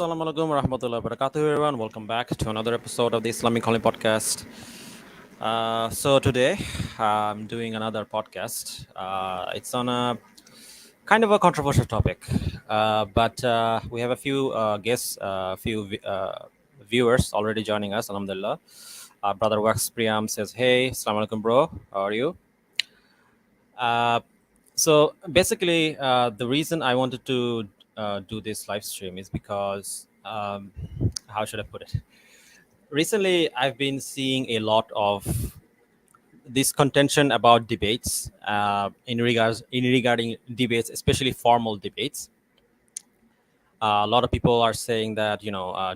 Assalamu alaikum warahmatullahi wabarakatuh, everyone. Welcome back to another episode of the Islamic Calling podcast. So today I'm doing another podcast. It's on a kind of a controversial topic, but we have a few guests, viewers already joining us. Alhamdulillah. Brother Wax Priyam says, "Hey, Assalamu alaikum, bro. How are you?" Uh, so basically, the reason I wanted to do this live stream is because, how should I put it? Recently, I've been seeing a lot of this contention about debates regarding debates, especially formal debates. A lot of people are saying that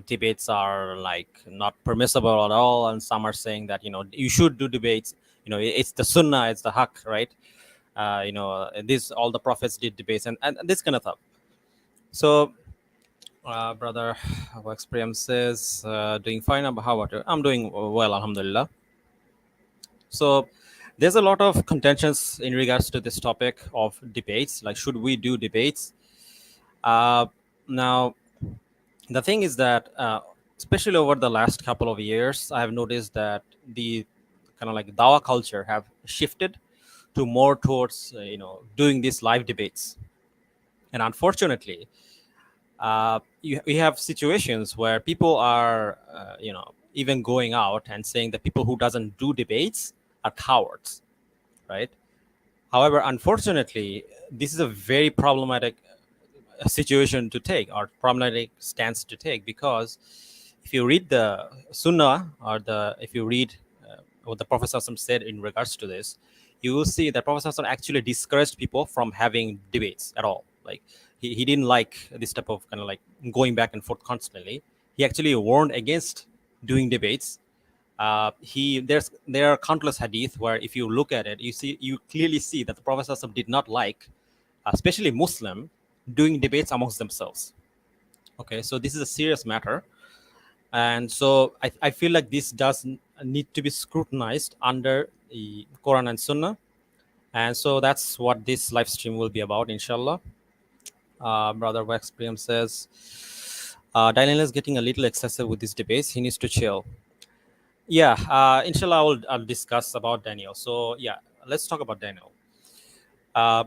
debates are like not permissible at all, and some are saying that you should do debates. It's the sunnah, it's the haq, right? This all the prophets did debates and this kind of stuff. So brother Wax Priyam says, doing fine. How about you? I'm doing well, alhamdulillah. So there's a lot of contentions in regards to this topic of debates, like should we do debates. Now the thing is that especially over the last couple of years, I have noticed that the kind of like dawa culture have shifted to more towards doing these live debates. And unfortunately, we have situations where people are even going out and saying that people who doesn't do debates are cowards, right? However, unfortunately, this is a very problematic situation to take, or problematic stance to take, because if you read the sunnah, or the if you read what the Prophet ﷺ said in regards to this, you will see that Prophet ﷺ actually discouraged people from having debates at all. Like he didn't like this type of kind of like going back and forth constantly. He actually warned against doing debates. There are countless hadith where if you look at it, you clearly see that the Prophet ﷺ did not like, especially Muslim, doing debates amongst themselves. Okay, so this is a serious matter, and so I feel like this does need to be scrutinized under the Quran and Sunnah, and so that's what this live stream will be about, inshallah. Brother Wax Priyam says, Daniel is getting a little excessive with these debates. He needs to chill. Yeah, inshallah, I'll discuss about Daniel. So yeah, let's talk about Daniel. Uh,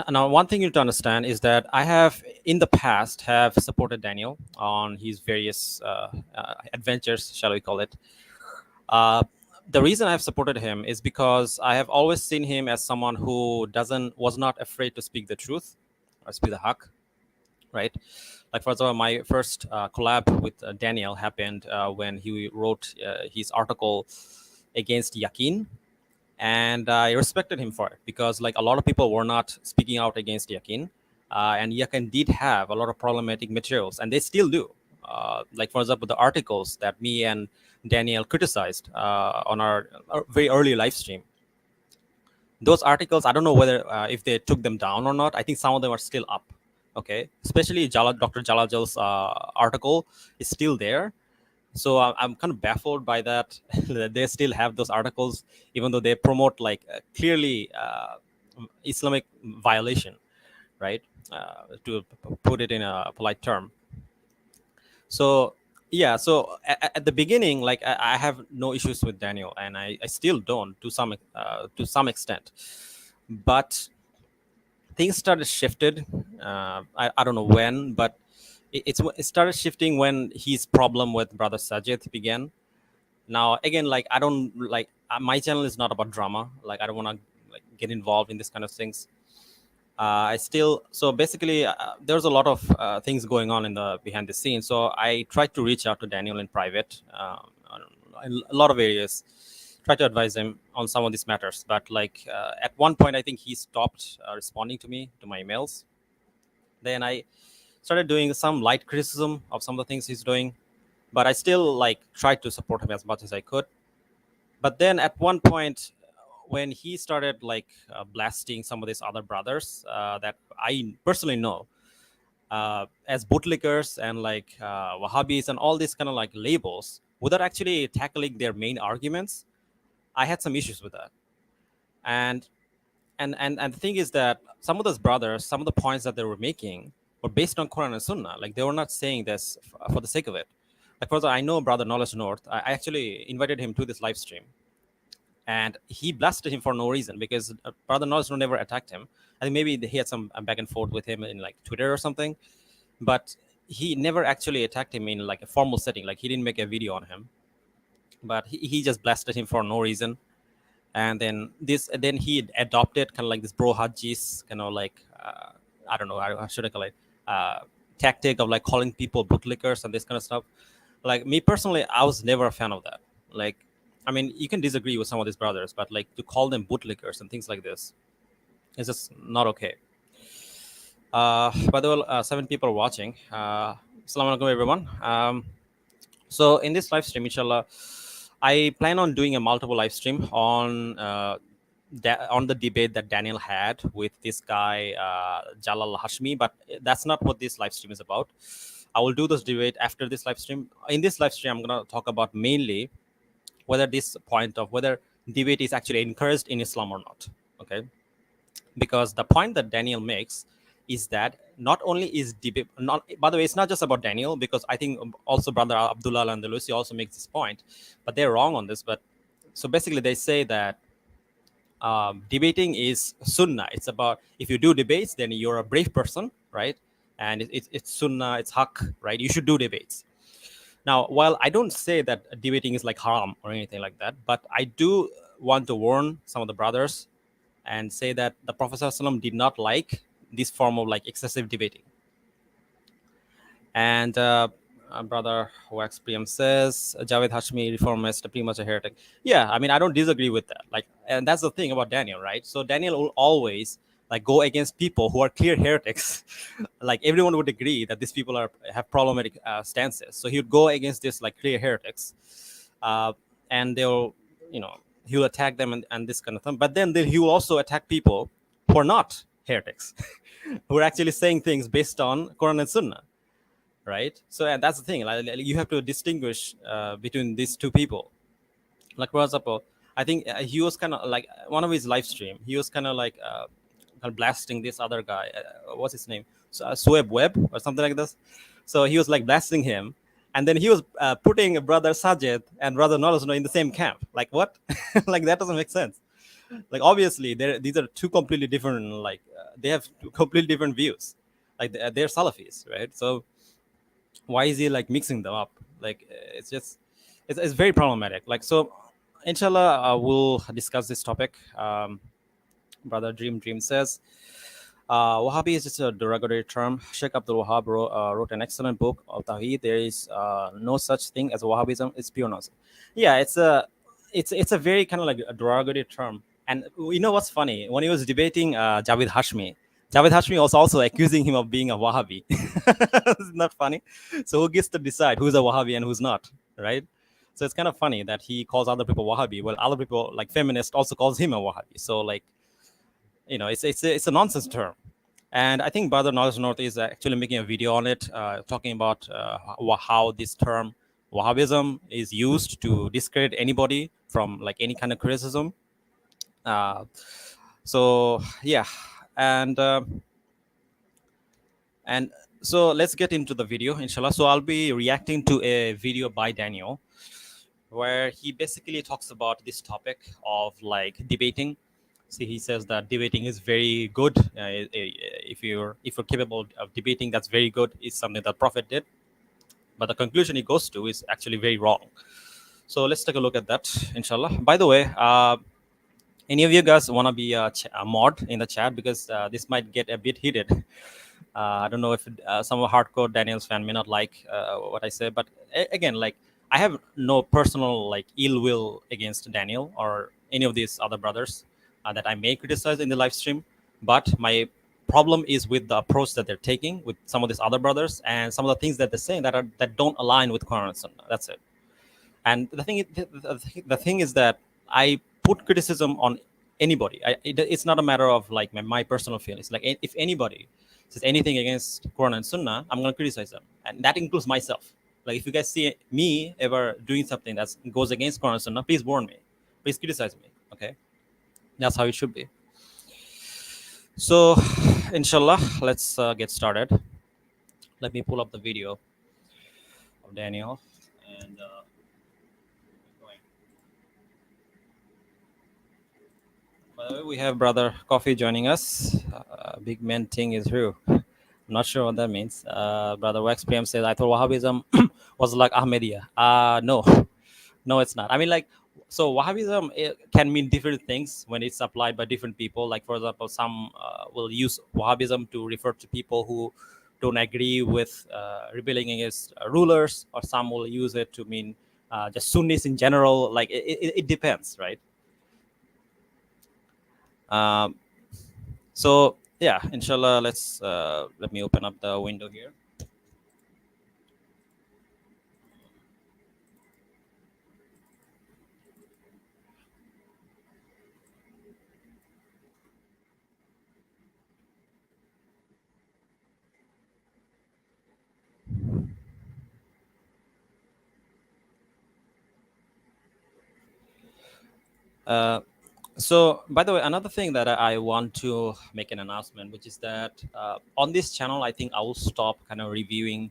Now, one thing you need to understand is that I have in the past have supported Daniel on his various adventures, shall we call it. Uh, the reason I've supported him is because I have always seen him as someone who was not afraid to speak the truth or speak the haq, right? Like, for example, my first collab with Daniel happened when he wrote his article against Yakin, and I respected him for it because like a lot of people were not speaking out against Yakin, and Yakin did have a lot of problematic materials, and they still do. Like, for example, the articles that me and Daniel criticized on our very early live stream. Those articles, I don't know whether if they took them down or not. I think some of them are still up. Okay, especially Dr. Jalajal's article is still there. So I'm kind of baffled by that that they still have those articles, even though they promote like clearly Islamic violation, right? To put it in a polite term. So yeah, so at the beginning, like I have no issues with Daniel, and I still don't to some extent, but things started shifted. I don't know when, but it started shifting when his problem with Brother Sajid began. Now again, like I don't like my channel is not about drama. Like I don't want to like get involved in this kind of things. I still so basically there's a lot of things going on in the behind the scenes. So I tried to reach out to Daniel in private, in a lot of areas, try to advise him on some of these matters. But like at one point, I think he stopped responding to me to my emails. Then I started doing some light criticism of some of the things he's doing, but I still like tried to support him as much as I could. But then at one point, when he started like blasting some of these other brothers that I personally know as bootlickers and like Wahhabis and all these kind of like labels, without actually tackling their main arguments, I had some issues with that. And the thing is that some of those brothers, some of the points that they were making, were based on Quran and Sunnah. Like they were not saying this for the sake of it. Like for example, I know Brother Knowledge North. I actually invited him to this live stream, and he blasted him for no reason because Brother Knowledge North never attacked him. I think maybe he had some back and forth with him in like Twitter or something, but he never actually attacked him in like a formal setting. Like he didn't make a video on him, but he just blasted him for no reason. And then he adopted kind of like this bro hajis kind of like I don't know how should I call it, uh, tactic of like calling people bootlickers and this kind of stuff. Like me personally, I was never a fan of that. Like, I mean, you can disagree with some of these brothers, but like to call them bootlickers and things like this is just not okay. By the way, 7 people are watching. Assalamu alaikum everyone. So in this live stream, inshallah, I plan on doing a multiple live stream on the debate that Daniel had with this guy Jalal Hashmi, but that's not what this live stream is about. I will do this debate after this live stream. In this live stream, I'm going to talk about mainly whether this point of whether debate is actually encouraged in Islam or not. Okay, because the point that Daniel makes is that not only is debate, not by the way, it's not just about Daniel, because I think also Brother Abdullah Andalusi also makes this point, but they're wrong on this. But so basically, they say that debating is sunnah. It's about if you do debates, then you're a brave person, right? And it's sunnah, it's haq, right? You should do debates. Now, while I don't say that debating is like haram or anything like that, but I do want to warn some of the brothers and say that the Prophet ﷺ did not like this form of like excessive debating. And Brother Wax Priyam says Javed Hashmi, reformist, pretty much a heretic. Yeah, I mean, I don't disagree with that. Like, and that's the thing about Daniel, right? So Daniel will always like go against people who are clear heretics. Like everyone would agree that these people have problematic stances. So he would go against this like clear heretics, and they'll, he'll attack them and this kind of thing. But then he will also attack people who are not heretics, who are actually saying things based on Quran and Sunnah, right? So and that's the thing. Like, you have to distinguish between these two people. Like for example, I think he was kind of like one of his live stream. He was kind of like blasting this other guy. What's his name? Sueb Webb or something like this. So he was like blasting him, and then he was putting Brother Sajid and Brother Knowledge in the same camp. Like what? Like that doesn't make sense. Like obviously, these are two completely different. Like they have two completely different views. Like they're Salafis, right? So why is he like mixing them up? Like it's just it's very problematic. Like so, inshallah, we'll discuss this topic. Brother Dream says Wahhabi is just a derogatory term. Sheikh Abdul Wahab wrote an excellent book of Tawheed. There is no such thing as Wahhabism. It's pure nonsense. Yeah, it's a very kind of like a derogatory term. And you know what's funny? When he was debating Javed Hashmi was also accusing him of being a Wahhabi. Isn't that funny? So who gets to decide who's a Wahhabi and who's not, right? So it's kind of funny that he calls other people Wahhabi, while other people like feminists also calls him a Wahhabi. So like, it's a nonsense term. And I think Brother Knowledge North is actually making a video on it, talking about how this term Wahhabism is used to discredit anybody from like any kind of criticism. So yeah, and so let's get into the video, inshallah. So I'll be reacting to a video by Daniel where he basically talks about this topic of like debating. See, he says that debating is very good. If you're capable of debating, that's very good. It's something that Prophet did. But the conclusion he goes to is actually very wrong. So let's take a look at that, inshallah. By the way, any of you guys want to be a mod in the chat, because this might get a bit heated. I don't know if some of hardcore Daniel's fan may not like what I say, but again, like I have no personal like ill will against Daniel or any of these other brothers that I may criticize in the live stream. But my problem is with the approach that they're taking with some of these other brothers and some of the things that they're saying that don't align with Quran and Sunnah. That's it. And the thing is that I put criticism on anybody. It's not a matter of like my personal feelings. Like if anybody says anything against Quran and Sunnah, I'm going to criticize them, and that includes myself. Like if you guys see me ever doing something that goes against Quran and Sunnah, please warn me, please criticize me. Okay, that's how it should be. So inshallah, let's get started. Let me pull up the video of Daniel. And going. By the way, we have Brother Coffee joining us. Big man thing is true. I'm not sure what that means. Brother Wax PM says, I thought Wahhabism was like Ahmadiyya. No, no, it's not. I mean, like, so Wahhabism can mean different things when it's applied by different people. Like, for example, some will use Wahhabism to refer to people who don't agree with rebelling against rulers, or some will use it to mean just Sunnis in general. Like, it depends, right? Um, so yeah, inshallah, let me open up the window here. Uh, so, by the way, another thing that I want to make an announcement, which is that on this channel, I think I will stop kind of reviewing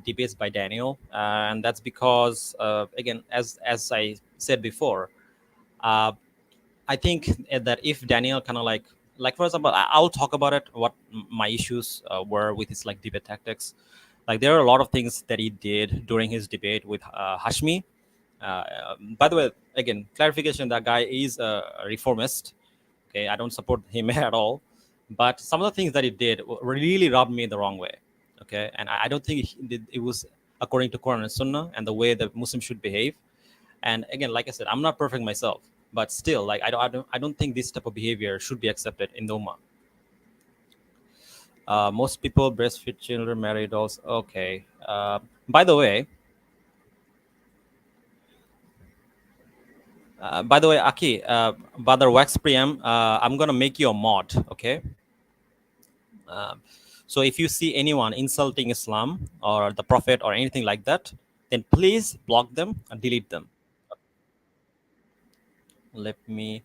debates by Daniel, and that's because, again, as I said before, uh, I think that if Daniel kind of like for example, I'll talk about it, what my issues were with his like debate tactics. Like there are a lot of things that he did during his debate with Hashmi. By the way, again, clarification: that guy is a reformist. Okay, I don't support him at all, but some of the things that he did really rubbed me the wrong way. Okay, and I don't think it was according to Quran and Sunnah and the way that Muslims should behave. And again, like I said, I'm not perfect myself, but still, like I don't think this type of behavior should be accepted in the Ummah. Most people breastfeed children, marry adults. Okay. By the way, Aki, Badar Wax Priyam, I'm gonna make you a mod. Okay. Um, so if you see anyone insulting Islam or the Prophet or anything like that, then please block them and delete them. Let me.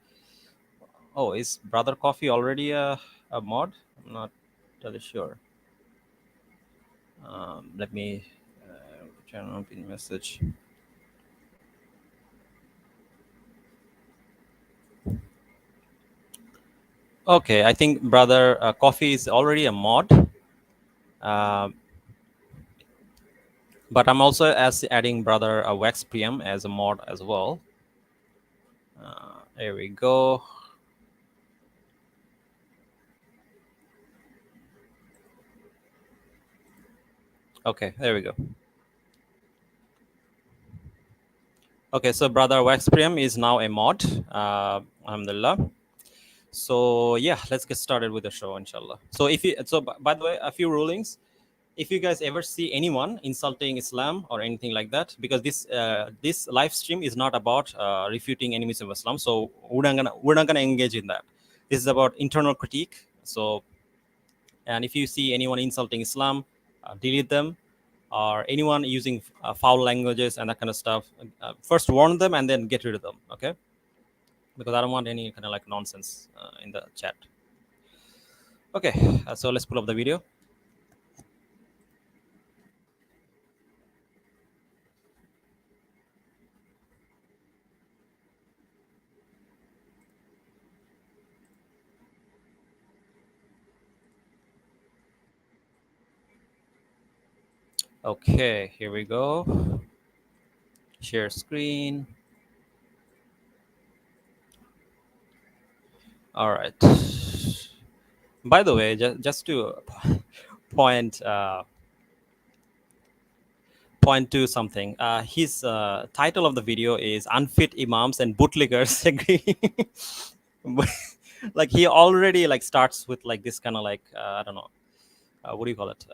Oh, is Brother Coffee already a mod? I'm not totally sure. Let me channel pin message. Okay, I think Brother Coffee is already a mod, uh, but I'm also adding Brother Wax PM as a mod as well. There we go. Okay, there we go. Okay, so Brother Wax PM is now a mod. Alhamdulillah. So yeah, let's get started with the show, inshallah. So by the way, a few rulings. If you guys ever see anyone insulting Islam or anything like that, because this live stream is not about refuting enemies of Islam, so we're not gonna engage in that. This is about internal critique. So, and if you see anyone insulting Islam, delete them, or anyone using foul languages and that kind of stuff, first warn them and then get rid of them. Okay, because I don't want any kind of like nonsense in the chat. Okay, so let's pull up the video. Okay, here we go. Share screen. All right. By the way, just to point point to something, his title of the video is "Unfit Imams and Bootlickers Agree." Like he already like starts with like this kind of like I don't know, what do you call it?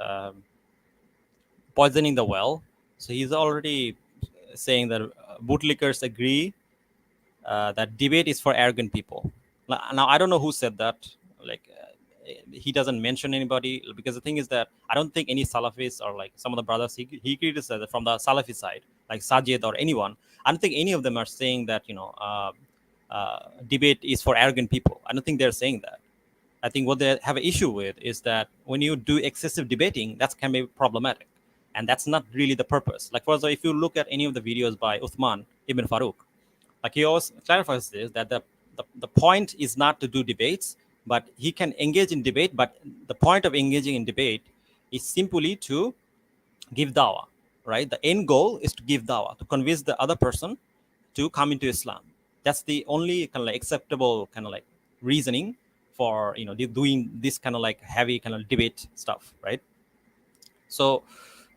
Poisoning the well. So he's already saying that bootlickers agree that debate is for arrogant people. Now I don't know who said that. Like he doesn't mention anybody, because the thing is that I don't think any Salafis or like some of the brothers he criticized from the Salafi side, like Sajid or anyone. I don't think any of them are saying that debate is for arrogant people. I don't think they're saying that. I think what they have an issue with is that when you do excessive debating, that can be problematic. And that's not really the purpose. Like, for example, if you look at any of the videos by Uthman ibn Farouk, like he always clarifies this, that the point is not to do debates, but he can engage in debate. But the point of engaging in debate is simply to give dawah, right? The end goal is to give dawah, to convince the other person to come into Islam. That's the only kind of like acceptable kind of like reasoning for doing this kind of like heavy kind of debate stuff, right? So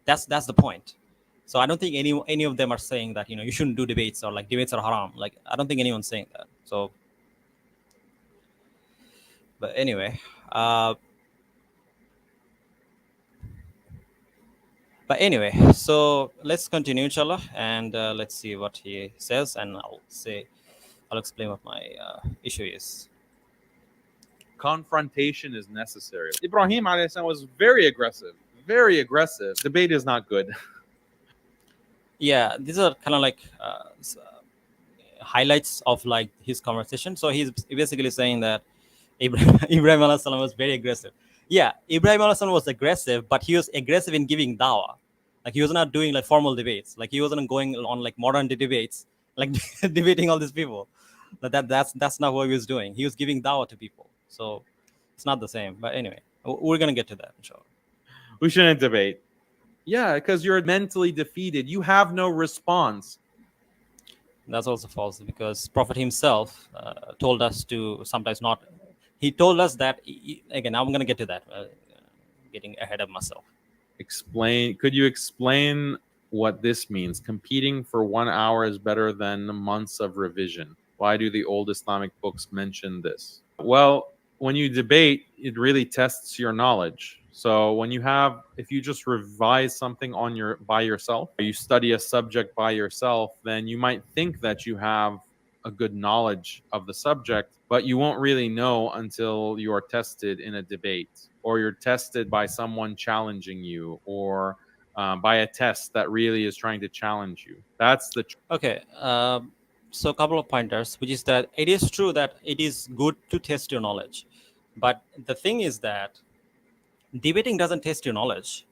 that's the point. So I don't think any of them are saying that you shouldn't do debates or like debates are haram. Like I don't think anyone's saying that. So, but anyway, uh, so let's continue, inshallah, and let's see what he says, and I'll explain what my issue is. Confrontation is necessary. Ibrahim alayhi salam was very aggressive. Very aggressive. Debate is not good. Yeah, these are kind of like highlights of like his conversation. So he's basically saying that Ibrahim alayhi salam was very aggressive. Yeah, Ibrahim alayhi salam was aggressive, but he was aggressive in giving dawah. Like he was not doing like formal debates. Like he wasn't going on like modern debates, like debating all these people. But that's not what he was doing. He was giving dawah to people. So it's not the same. But anyway, we're gonna get to that, inshallah. We shouldn't debate. Yeah, because you're mentally defeated. You have no response. That's also false, because Prophet himself told us to sometimes not. He told us that again. I'm gonna get to that. Getting ahead of myself. Could you explain what this means? Competing for 1 hour is better than months of revision. Why do the old Islamic books mention this? Well, when you debate, it really tests your knowledge. So if you just revise something by yourself, or you study a subject by yourself, then you might think that you have a good knowledge of the subject, but you won't really know until you are tested in a debate, or you're tested by someone challenging you, or by a test that really is trying to challenge you. That's the Okay. So a couple of pointers, which is that it is true that it is good to test your knowledge, but the thing is that debating doesn't test your knowledge.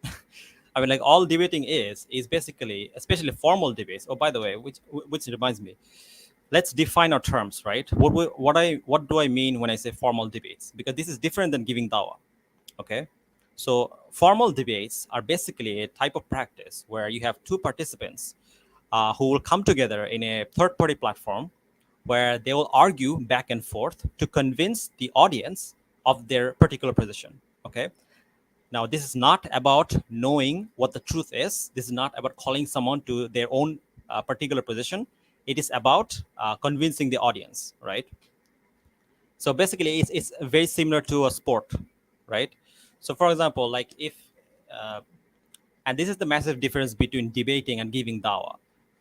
I mean, like all debating is basically, especially formal debates. Oh, by the way, which reminds me, let's define our terms, right? What do I mean when I say formal debates? Because this is different than giving dawah. Okay, so formal debates are basically a type of practice where you have two participants who will come together in a third-party platform where they will argue back and forth to convince the audience of their particular position. Okay. Now, this is not about knowing what the truth is. This is not about calling someone to their own particular position. It is about convincing the audience, right? So basically, it's very similar to a sport, right? So, for example, like if, and this is the massive difference between debating and giving dawah,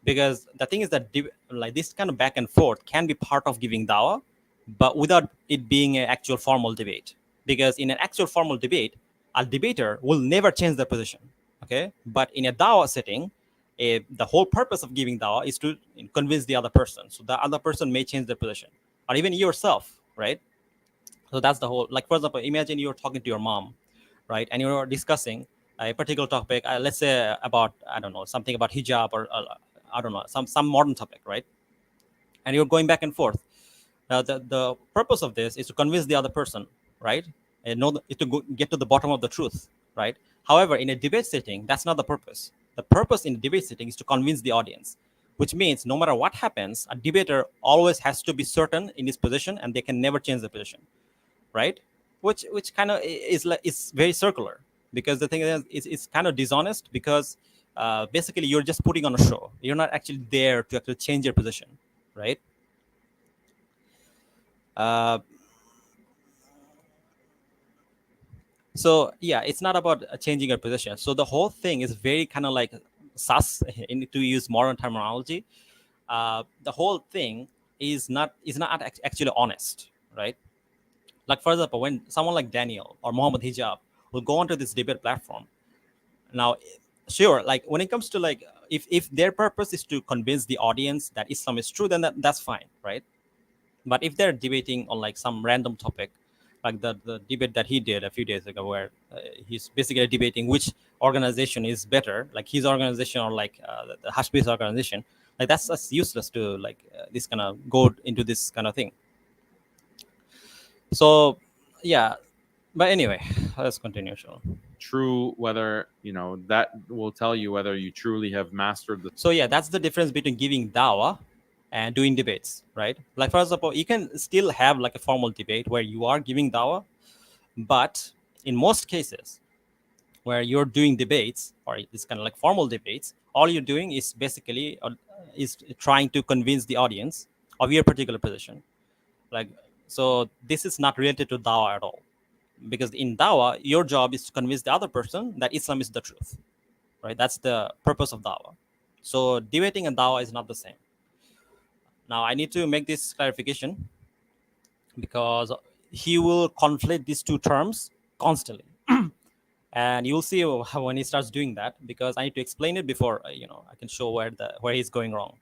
because the thing is that like this kind of back and forth can be part of giving dawah, but without it being an actual formal debate. Because in an actual formal debate, a debater will never change their position. Okay, but in a dawah setting, the whole purpose of giving dawah is to convince the other person. So the other person may change their position, or even yourself, right? So that's the whole. Like for example, imagine you're talking to your mom, right, and you're discussing a particular topic. Let's say about, I don't know, something about hijab, or I don't know, some modern topic, right? And you're going back and forth. Now, the purpose of this is to convince the other person, right? And get to the bottom of the truth, right? However, in a debate setting, that's not the purpose. The purpose in a debate setting is to convince the audience, which means no matter what happens, a debater always has to be certain in his position, and they can never change the position, right? Which kind of is very circular, because the thing is it's kind of dishonest, because basically you're just putting on a show. You're not actually there to actually change your position, right? So yeah, it's not about changing your position. So the whole thing is very kind of like sus, to use modern terminology. The whole thing is not actually honest, right? Like for example, when someone like Daniel or Muhammad Hijab will go onto this debate platform. Now, sure, like when it comes to like, if their purpose is to convince the audience that Islam is true, then that's fine, right? But if they're debating on like some random topic, like the debate that he did a few days ago, where he's basically debating which organization is better, like his organization or like the Hashbi's organization. Like that's useless to like this kind of go into this kind of thing. So yeah, but anyway, let's continue, Sean. True, whether that will tell you whether you truly have mastered the So yeah, that's the difference between giving dawah and doing debates, right? Like for example, you can still have like a formal debate where you are giving dawah, but in most cases where you're doing debates or this kind of like formal debates, all you're doing is basically is trying to convince the audience of your particular position. Like, so this is not related to dawah at all, because in dawah your job is to convince the other person that Islam is the truth, right? That's the purpose of dawah. So debating and dawah is not the same. Now I need to make this clarification because he will conflate these two terms constantly, and you'll see when he starts doing that, because I need to explain it before I can show where he's going wrong.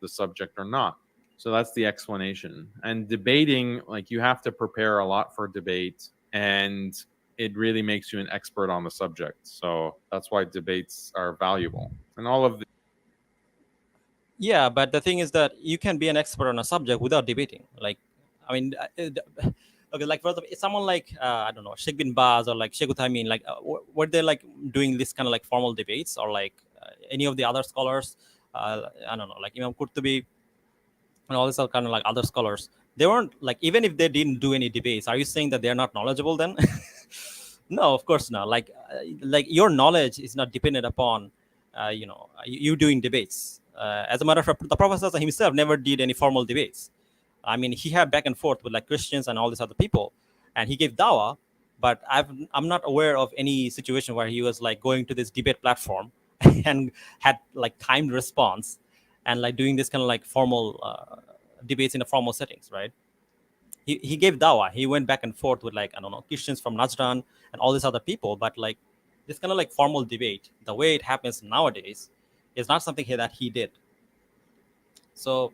subject or not. So that's the explanation. And debating, like, you have to prepare a lot for debate, and it really makes you an expert on the subject. So that's why debates are valuable. And all of the Yeah, but the thing is that you can be an expert on a subject without debating. Like, I mean, okay, like for example, someone like I don't know, Sheikh bin Baz or like Sheikh Uthaymin, like were they like doing this kind of like formal debates, or like any of the other scholars? I don't know, like Imam Qurtubi and all these are kind of like other scholars. They weren't like, even if they didn't do any debates, are you saying that they're not knowledgeable then? No, of course not. Like your knowledge is not dependent upon you doing debates. As a matter of fact, the Prophet Sallallahu himself never did any formal debates. I mean, he had back and forth with like Christians and all these other people, and he gave dawah. But I'm not aware of any situation where he was like going to this debate platform and had like timed response and like doing this kind of like formal debates in the formal settings, right? He gave dawah. He went back and forth with like, I don't know, Christians from Najran and all these other people. But like this kind of like formal debate, the way it happens nowadays, is not something that he did. So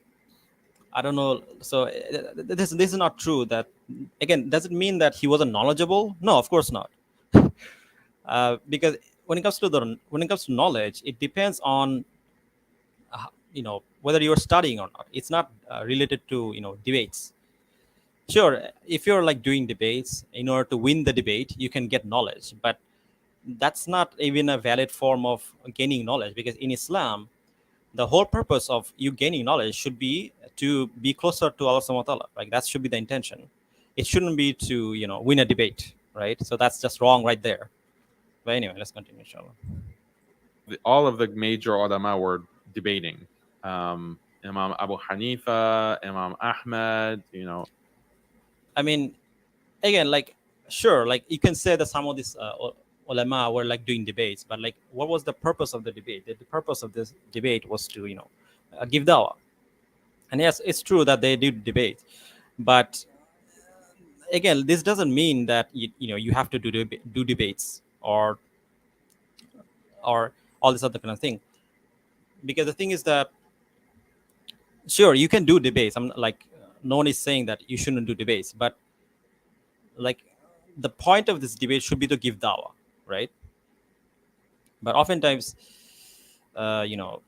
I don't know. So this is not true. That again, does it mean that he wasn't knowledgeable? No, of course not. Because when it comes to knowledge, it depends on whether you're studying or not. It's not related to debates. Sure, if you're like doing debates in order to win the debate, you can get knowledge, but that's not even a valid form of gaining knowledge, because in Islam the whole purpose of you gaining knowledge should be to be closer to Allah subhanahu wa ta'ala. Like that should be the intention. It shouldn't be to win a debate, right? So that's just wrong right there. But anyway, let's continue, inshallah. all of the major ulama were debating. Imam Abu Hanifa, Imam Ahmad, I mean, again, like, sure, like you can say that some of these ulama were like doing debates, but like what was the purpose of the debate? The purpose of this debate was to give dawah. And yes, it's true that they did debate, but again, this doesn't mean that you have to do debates or all this other kind of thing. Because the thing is that, sure, you can do debates. I'm like, no one is saying that you shouldn't do debates, but like the point of this debate should be to give dawah, right? But oftentimes, uh, you know,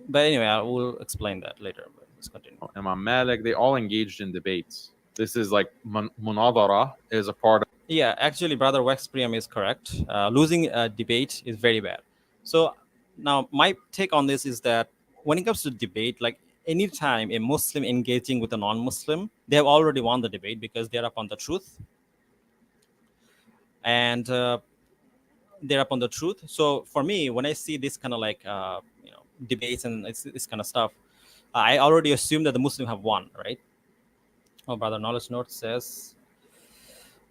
but anyway, I will explain that later. But let's continue. Imam Malik, they all engaged in debates. This is like munadara is a part of Yeah, actually, Brother Wexpriam is correct. Losing a debate is very bad. So now my take on this is that when it comes to debate, like anytime a Muslim engaging with a non-Muslim, they have already won the debate because they're upon the truth, and they're upon the truth. So for me, when I see this kind of like debates and this kind of stuff, I already assume that the Muslim have won, right? Oh, Brother Knowledge Note says,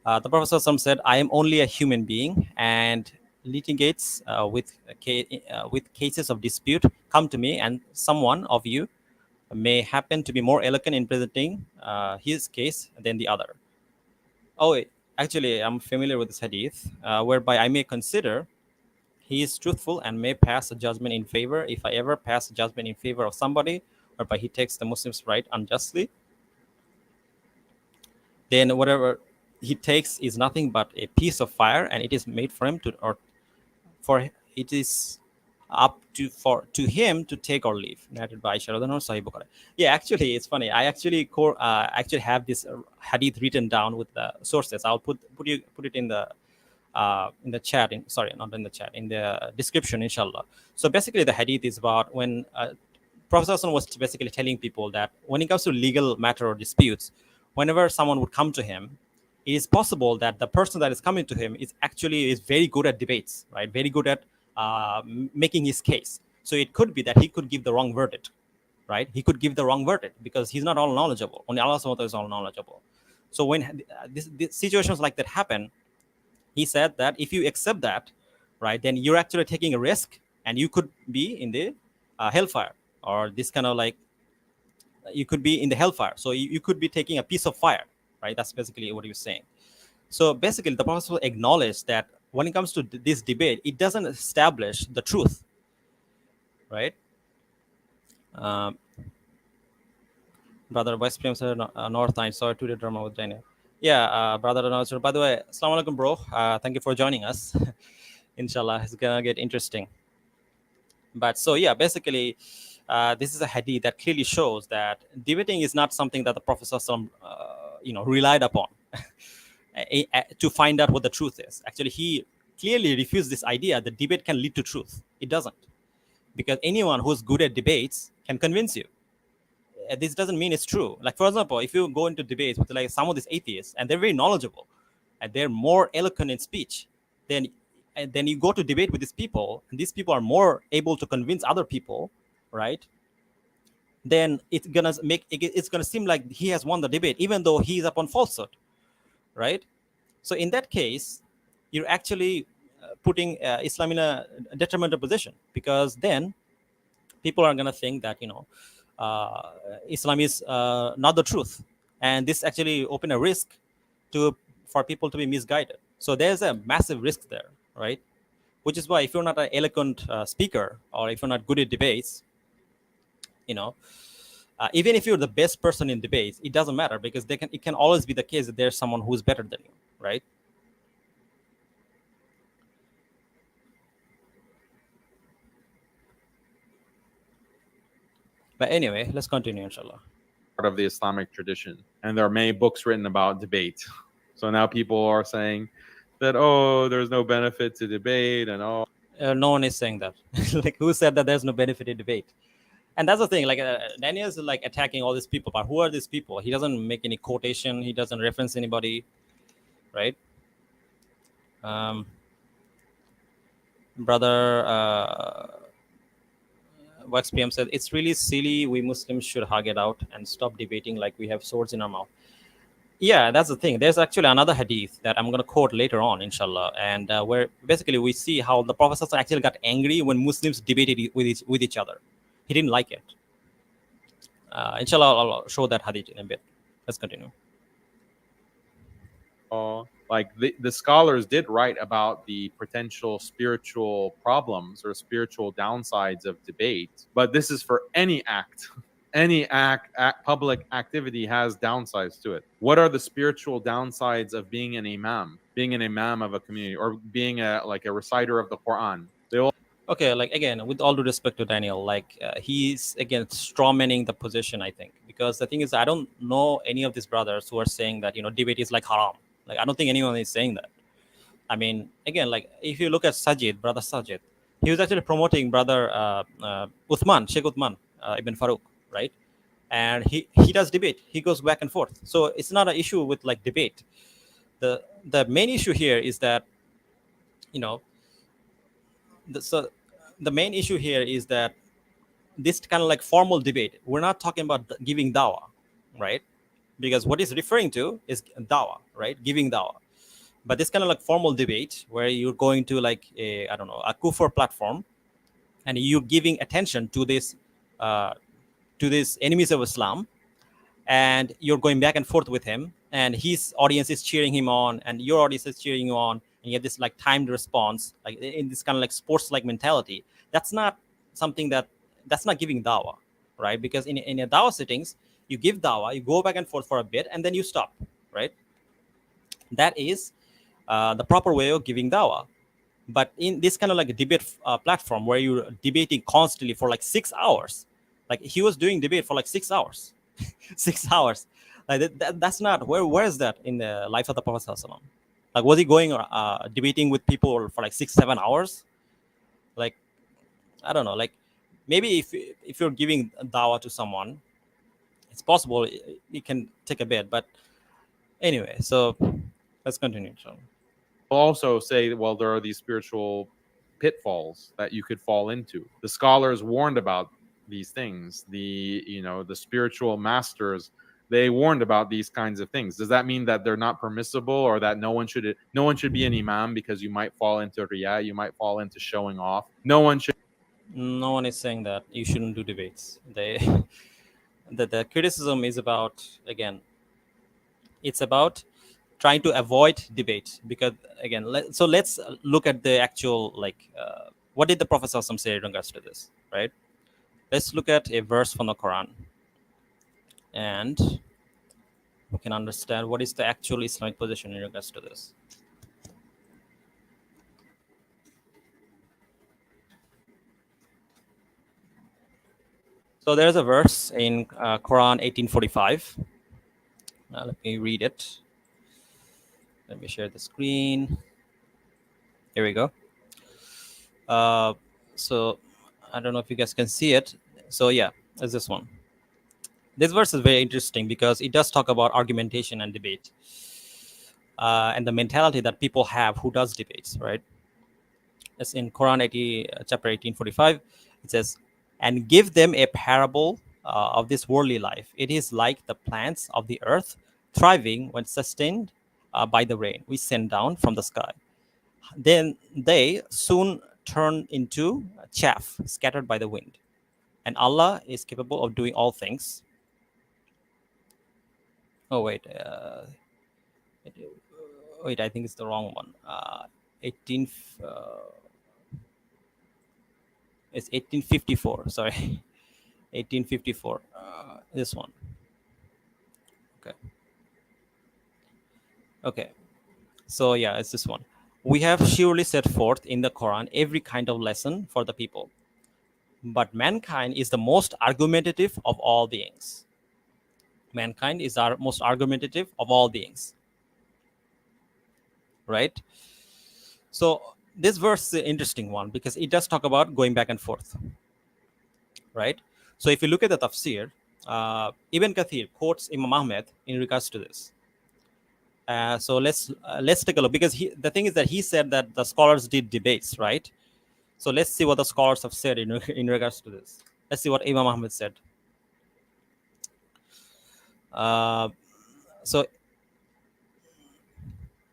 the Prophet ﷺ said, I am only a human being, and litigates with cases of dispute come to me, and someone of you may happen to be more eloquent in presenting his case than the other. Oh, actually, I'm familiar with this hadith, whereby I may consider he is truthful and may pass a judgment in favor. If I ever pass a judgment in favor of somebody, whereby he takes the Muslims' right unjustly, then whatever he takes is nothing but a piece of fire, and it is made for him to, or for it is up to him to take or leave. Narrated by Sha Allah Sahih Bukhari. Yeah, actually, it's funny. I actually have this hadith written down with the sources. I'll put it in the chat. Sorry, not in the chat. In the description, inshallah. So basically, the hadith is about when Prophet ﷺ was basically telling people that when it comes to legal matter or disputes, whenever someone would come to him, it is possible that the person that is coming to him is very good at debates, right? Very good at making his case. So it could be that he could give the wrong verdict, right? He could give the wrong verdict because he's not all knowledgeable. Only Allah SWT is all knowledgeable. So when these situations like that happen, he said that if you accept that, right, then you're actually taking a risk, and you could be in the hellfire, or this kind of like you could be in the hellfire. So you could be taking a piece of fire, right? That's basically what he was saying. So basically, the Prophet acknowledged that when it comes to this debate, it doesn't establish the truth, right? Brother West Prem said, North, I saw Twitter drama with Daniel. Yeah, brother. By the way, Assalamu alaikum, bro. Thank you for joining us. Inshallah, it's gonna get interesting. But so yeah, basically, this is a hadith that clearly shows that debating is not something that the Prophet relied upon to find out what the truth is. Actually, he clearly refused this idea that debate can lead to truth. It doesn't, because anyone who's good at debates can convince you. This doesn't mean it's true. Like, for example, if you go into debates with like some of these atheists, and they're very knowledgeable and they're more eloquent in speech, then you go to debate with these people, and these people are more able to convince other people, right? Then it's gonna seem like he has won the debate, even though he is upon falsehood, right? So in that case, you're actually putting Islam in a detrimental position, because then people are gonna think that Islam is not the truth, and this actually open a risk for people to be misguided. So there's a massive risk there, right? Which is why if you're not an eloquent speaker, or if you're not good at debates, even if you're the best person in debates, it doesn't matter, because it can always be the case that there's someone who's better than you, right? But anyway, let's continue, inshallah. Part of the Islamic tradition, and there are many books written about debate. So now people are saying that, oh, there's no benefit to debate, and no one is saying that. Like, who said that there's no benefit in debate? And that's the thing. Like, Daniel's like attacking all these people, but who are these people? He doesn't make any quotation. He doesn't reference anybody, right? Brother Wax PM said, it's really silly. We Muslims should hug it out and stop debating like we have swords in our mouth. Yeah, that's the thing. There's actually another hadith that I'm going to quote later on, inshallah, and where basically we see how the Prophet actually got angry when Muslims debated with each other. He didn't like it. Inshallah, I'll show that hadith in a bit. Let's continue. Like the scholars did write about the potential spiritual problems or spiritual downsides of debate, but this is for any act. Any public activity has downsides to it. What are the spiritual downsides of being an imam of a community, or being a reciter of the Quran? Okay, like, again, with all due respect to Daniel, like he's again strawmanning the position, I think, because the thing is, I don't know any of these brothers who are saying that debate is like haram. Like, I don't think anyone is saying that. I mean, again, like, if you look at brother Sajid, he was actually promoting brother Sheikh Uthman Ibn Farouk, right? And he does debate. He goes back and forth. So it's not an issue with like debate. The main issue here is that the main issue here is that this kind of like formal debate, we're not talking about giving dawah, right? Because what he's referring to is dawah, right? Giving dawah. But this kind of like formal debate where you're going to like a kufr platform, and you're giving attention to this enemies of Islam, and you're going back and forth with him, and his audience is cheering him on, and your audience is cheering you on, and you have this like timed response, like in this kind of like sports like mentality. That's not giving dawah, right? Because in a dawah settings, you give dawah, you go back and forth for a bit, and then you stop, right? That is the proper way of giving dawah. But in this kind of like a debate platform where you're debating constantly for like 6 hours, like he was doing debate for like 6 hours, 6 hours, like that's not where is that in the life of the Prophet Sallallahu Alaihi Wasallam? Like was he going debating with people for like 6 7 hours? Like I don't know, like maybe if you're giving dawah to someone, it's possible it can take a bit, but anyway, so let's continue. So Also say, well, there are these spiritual pitfalls that you could fall into. The scholars warned about these things. The spiritual masters, they warned about these kinds of things. Does that mean that they're not permissible, or that no one should be an imam because you might fall into riyah, you might fall into showing off? No one should. no one is saying that you shouldn't do debates. They the criticism is about, again, it's about trying to avoid debate, because again, so let's look at the actual, like what did the Prophet Sallallahu Alaihi Wasallam say in regards to this, right? Let's look at a verse from the Quran, and we can understand what is the actual Islamic position in regards to this. So there's a verse in Quran 1845. Let me read it. Let me share the screen. Here we go. So I don't know if you guys can see it. So yeah, it's this one. This verse is very interesting because it does talk about argumentation and debate, and the mentality that people have who does debates, right? It's in Quran 80, chapter 1845. It says, "And give them a parable of this worldly life. It is like the plants of the earth, thriving when sustained by the rain we send down from the sky. Then they soon turn into chaff scattered by the wind. And Allah is capable of doing all things." Oh wait, wait, I think it's the wrong one. 18. It's 1854. Sorry, 1854. This one. Okay. Okay. So yeah, it's this one. "We have surely set forth in the Quran every kind of lesson for the people, but mankind is the most argumentative of all beings." Mankind is our most argumentative of all beings, right? So this verse is an interesting one because it does talk about going back and forth, right? So if you look at the tafsir, Ibn Kathir quotes Imam Ahmed in regards to this. So let's take a look, because the thing is that he said that the scholars did debates, right? So let's see what the scholars have said in regards to this. Let's see what Imam Ahmed said. So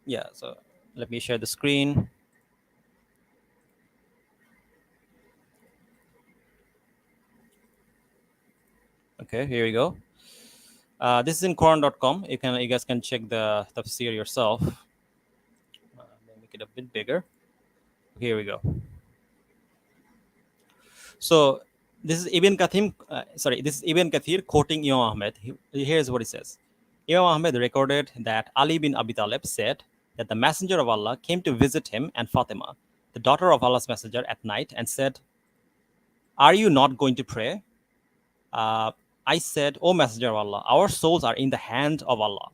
yeah, so let me share the screen. Okay, here we go. This is in Quran.com. You guys can check the tafsir yourself. Make it a bit bigger. Here we go. So this is Ibn Kathir. This is Ibn Kathir quoting Imam Ahmed. Here's what he says. Imam Ahmed recorded that Ali bin Abi Talib said that the Messenger of Allah came to visit him and Fatima, the daughter of Allah's Messenger, at night and said, "Are you not going to pray?" Uh, I said, "O Messenger of Allah, our souls are in the hand of Allah.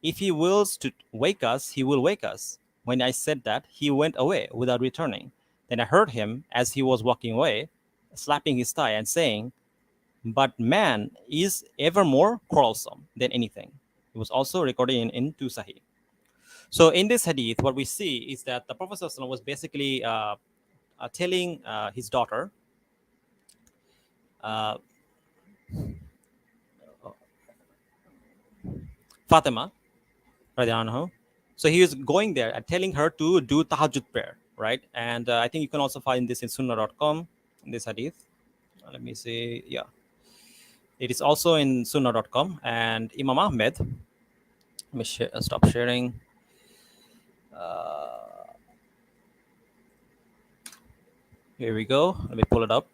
If He wills to wake us, He will wake us." When I said that, he went away without returning. Then I heard him as he was walking away, slapping his thigh and saying, "But man is ever more quarrelsome than anything." It was also recorded in two Sahih. So in this hadith, what we see is that the Prophet ﷺ was basically telling his daughter, uh, Fatima, radiallahu anhu. So he was going there and telling her to do tahajjud prayer, right? And I think you can also find this in sunnah.com, this hadith. Let me see. Yeah. It is also in sunnah.com. And Imam Ahmed, let me stop sharing. Here we go. Let me pull it up.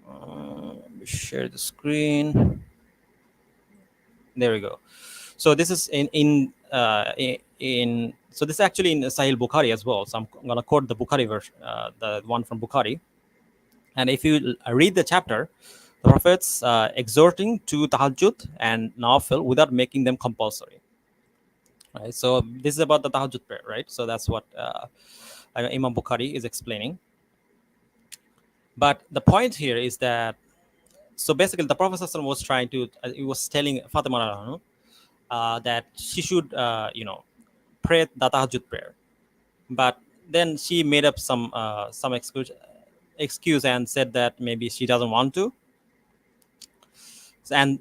Let me share the screen. There we go. So this is in so this is actually in Sahih Bukhari as well. So I'm going to quote the Bukhari version, the one from Bukhari. And if you read the chapter, the Prophet's exhorting to tahajjud and nawafil without making them compulsory. Right. So this is about the tahajjud prayer, right? So that's what Imam Bukhari is explaining. But the point here is that, so basically the Prophet ﷺ was trying to, he was telling Fatima that she should, pray the tahajjud prayer. But then she made up some excuse and said that maybe she doesn't want to. And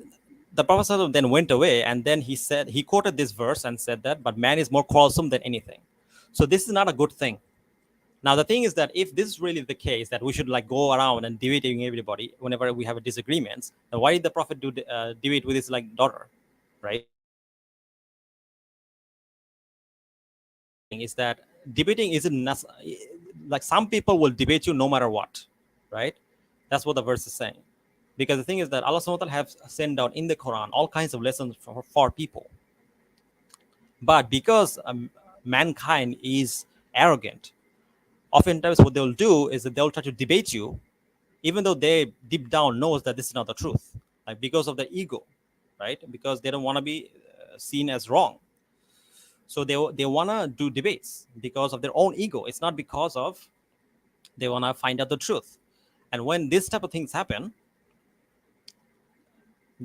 the Prophet ﷺ then went away, and then he quoted this verse and said that, but man is more quarrelsome than anything. So this is not a good thing. Now the thing is that if this is really the case, that we should like go around and debating everybody whenever we have a disagreements, then why did the Prophet do debate with his like daughter, right? Is that debating isn't like some people will debate you no matter what, right? That's what the verse is saying. Because the thing is that Allah subhanahu wa ta'ala have sent down in the Quran all kinds of lessons for people. But because mankind is arrogant, oftentimes what they'll do is that they'll try to debate you, even though they deep down knows that this is not the truth, like because of their ego, right? Because they don't want to be seen as wrong. So they want to do debates because of their own ego. It's not because of they want to find out the truth. And when this type of things happen,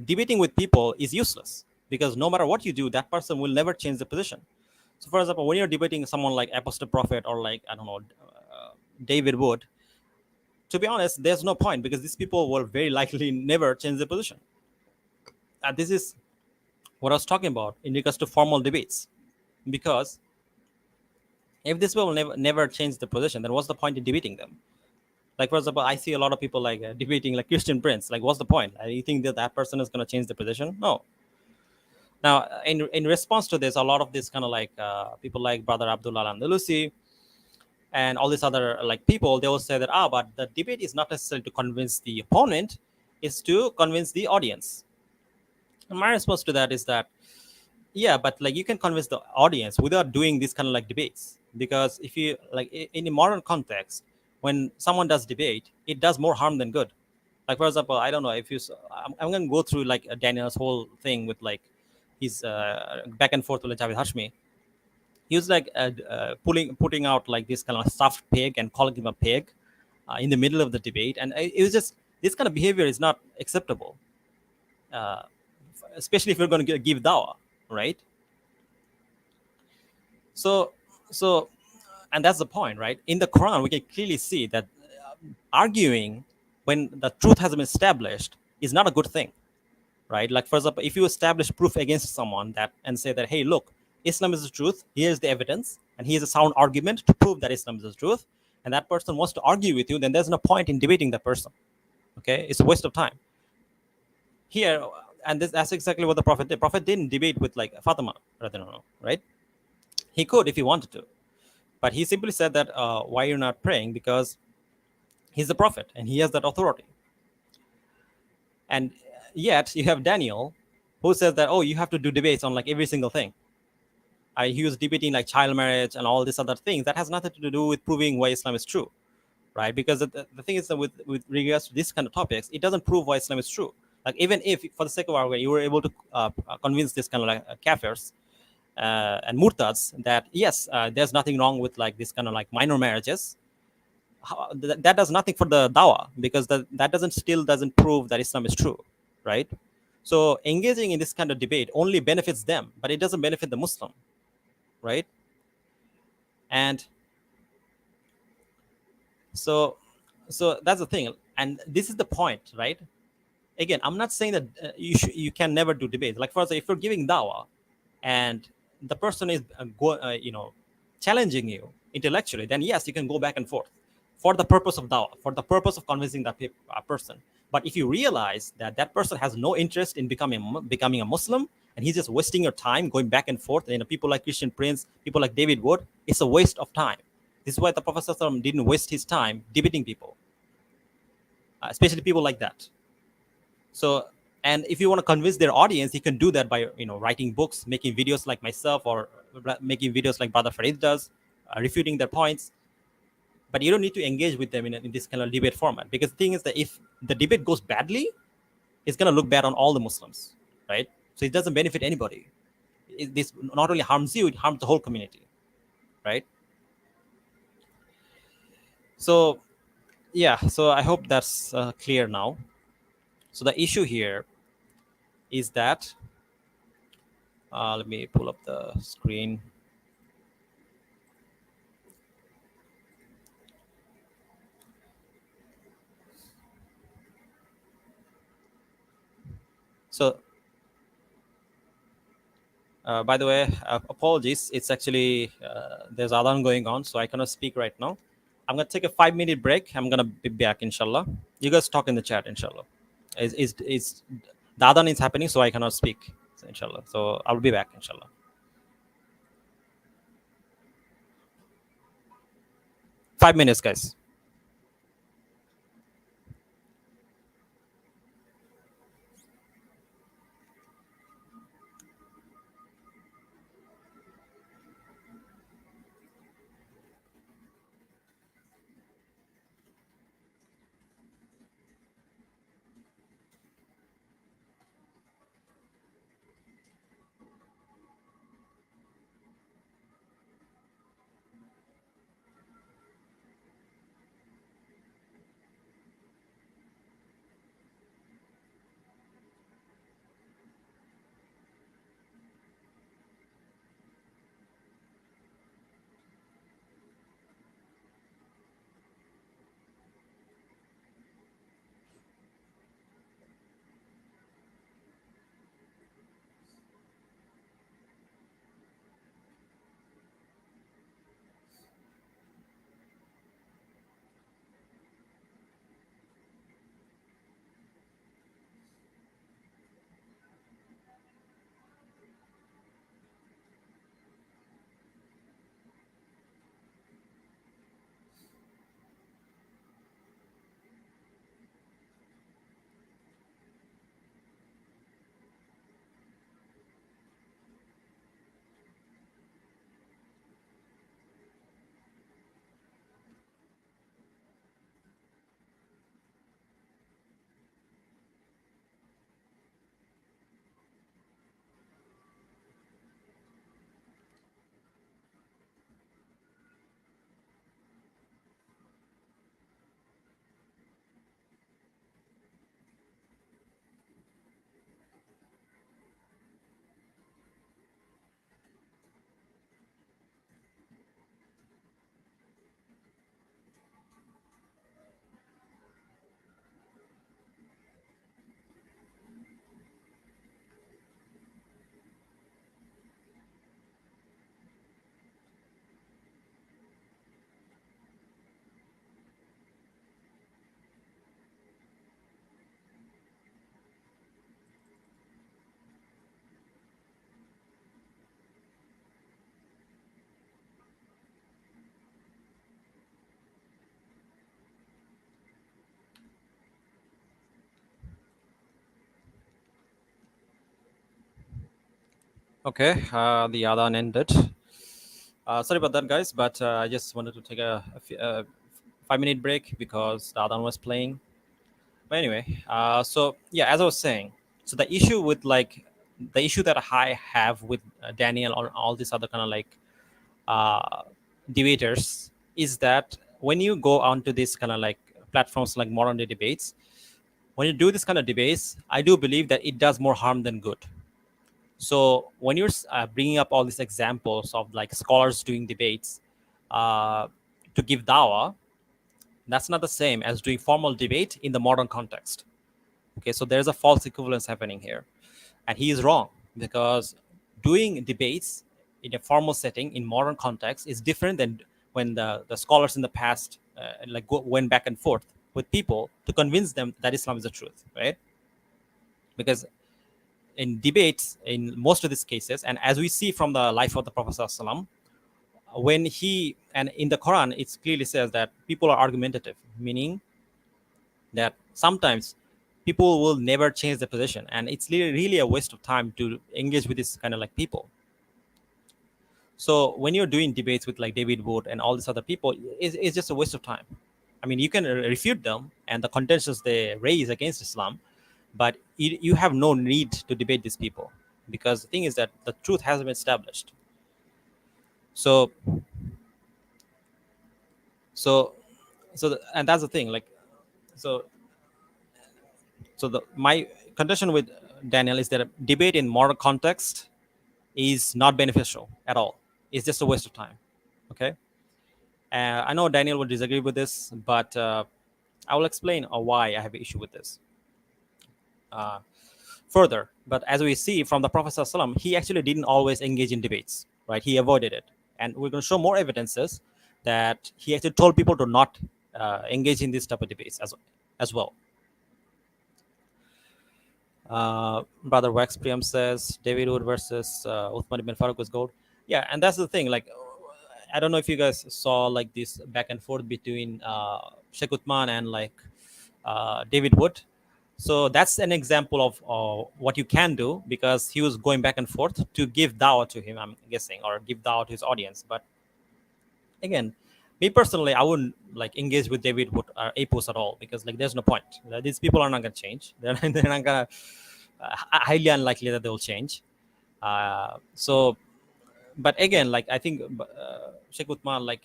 debating with people is useless, because no matter what you do, that person will never change the position. So for example, when you're debating someone like Apostle Prophet or like, I don't know, David Wood, to be honest, there's no point, because these people will very likely never change the position. And this is what I was talking about in regards to formal debates. Because if this will never change the position, then what's the point in debating them? Like, for example, I see a lot of people like debating like Christian Prince. Like, what's the point? You think that that person is going to change the position? No. Now, in response to this, a lot of this kind of like people like Brother Abdullah Andalusi and all these other like people, they will say that, but the debate is not necessarily to convince the opponent, it's to convince the audience. And my response to that is that, yeah, but like you can convince the audience without doing these kind of like debates. Because if you like in a modern context, when someone does debate, it does more harm than good. Like, for example, I don't know if I'm going to go through like Daniel's whole thing with like his back and forth with Javid Hashmi. He was like putting out like this kind of stuffed pig and calling him a pig in the middle of the debate. And it was just, this kind of behavior is not acceptable, especially if you're going to give dawah, right? So, and that's the point, right? In the Quran, we can clearly see that arguing when the truth has been established is not a good thing, right? Like, for example, if you establish proof against someone that and say that, hey, look, Islam is the truth, here's the evidence, and here's a sound argument to prove that Islam is the truth, and that person wants to argue with you, then there's no point in debating that person. Okay, it's a waste of time. Here, and that's exactly what the Prophet did. Prophet didn't debate with like Fatima, right? He could if he wanted to, but he simply said that why you're not praying, because he's the Prophet and he has that authority. And yet you have Daniel, who says that, oh, you have to do debates on like every single thing. He was debating like child marriage and all these other things that has nothing to do with proving why Islam is true, right? Because the thing is that with regards to this kind of topics, it doesn't prove why Islam is true. Like, even if for the sake of argument you were able to convince this kind of like kafirs and murtads that yes, there's nothing wrong with like this kind of like minor marriages, that does nothing for the dawah, because that doesn't prove that Islam is true, right? So engaging in this kind of debate only benefits them, but it doesn't benefit the Muslim, right? And so that's the thing, and this is the point, right? Again, I'm not saying that you can never do debates. Like, for example, if you're giving dawah and the person is challenging you intellectually, then yes, you can go back and forth for the purpose of dawah, for the purpose of convincing that person. But if you realize that that person has no interest in becoming a Muslim, and he's just wasting your time going back and forth, people like Christian Prince, people like David Wood, it's a waste of time. This is why the Prophet ﷺ didn't waste his time debating people, especially people like that. So, And if you want to convince their audience, you can do that by writing books, making videos like myself, or making videos like Brother Farid does, refuting their points. But you don't need to engage with them in this kind of debate format, because the thing is that if the debate goes badly, it's going to look bad on all the Muslims, right? So it doesn't benefit anybody. This not only harms you, it harms the whole community, right? So yeah, so I hope that's clear now. So the issue here is that let me pull up the screen. So by the way, apologies. It's actually there's adhan going on, so I cannot speak right now. I'm gonna take a 5 minute break. I'm gonna be back, inshallah. You guys talk in the chat, inshallah. Is the adhan is happening, so I cannot speak, so, inshallah. So I'll be back, inshallah. 5 minutes, guys. Okay, the adhan ended. Sorry about that, guys, but I just wanted to take a 5 minute break because the adhan was playing. But anyway, so yeah, as I was saying, so the issue with the issue that I have with Daniel or all these other kind of uh, debaters is that when you go onto this kind of platforms like modern day debates, when you do this kind of debates, I do believe that it does more harm than good. So when you're bringing up all these examples of like scholars doing debates uh, to give dawah, that's not the same as doing formal debate in the modern context. Okay, so there's a false equivalence happening here, and he is wrong, because doing debates in a formal setting in modern context is different than when the scholars in the past went back and forth with people to convince them that Islam is the truth, right? Because in debates, in most of these cases, and as we see from the life of the Prophet ﷺ, when he and in the Quran, it clearly says that people are argumentative, meaning that sometimes people will never change their position, and it's really a waste of time to engage with this kind of like people. So when you're doing debates with like David Wood and all these other people, it's just a waste of time. I mean, you can refute them and the contentions they raise against Islam, but you have no need to debate these people, because the thing is that the truth hasn't been established. So so and that's the thing. Like, so the my contention with Daniel is that a debate in modern context is not beneficial at all. It's just a waste of time. Okay. I know Daniel would disagree with this, but I will explain why I have an issue with this uh, further. But as we see from the Prophet ﷺ, he actually didn't always engage in debates, right? He avoided it. And we're going to show more evidences that he actually told people to not engage in this type of debates as well. Brother Wax Priam says David Wood versus Uthman ibn Farooq was gold. Yeah, and that's the thing. Like, I don't know if you guys saw like this back and forth between Sheikh Uthman and like David Wood. So that's an example of what you can do, because he was going back and forth to give dawah to him, I'm guessing, or give dawah to his audience. But again, me personally, I wouldn't like engage with David Wood or Apos at all, because like there's no point. These people are not gonna change. They're not gonna highly unlikely that they'll change. So, but again, like I think Sheikh Uthman, like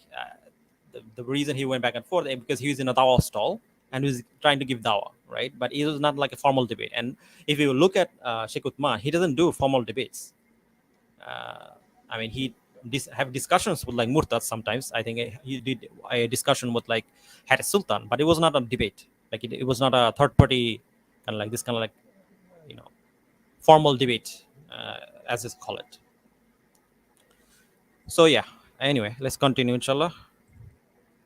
the reason he went back and forth is because he was in a dawah stall and he was trying to give dawah, right? But it was not like a formal debate. And if you look at Sheikh Uthman, he doesn't do formal debates. I mean, he have discussions with like Murtad sometimes. I think he did a discussion with like Haris Sultan, but it was not a debate. Like it was not a third party kind of like this kind of like, you know, formal debate, as is call it. So yeah. Anyway, let's continue, inshallah.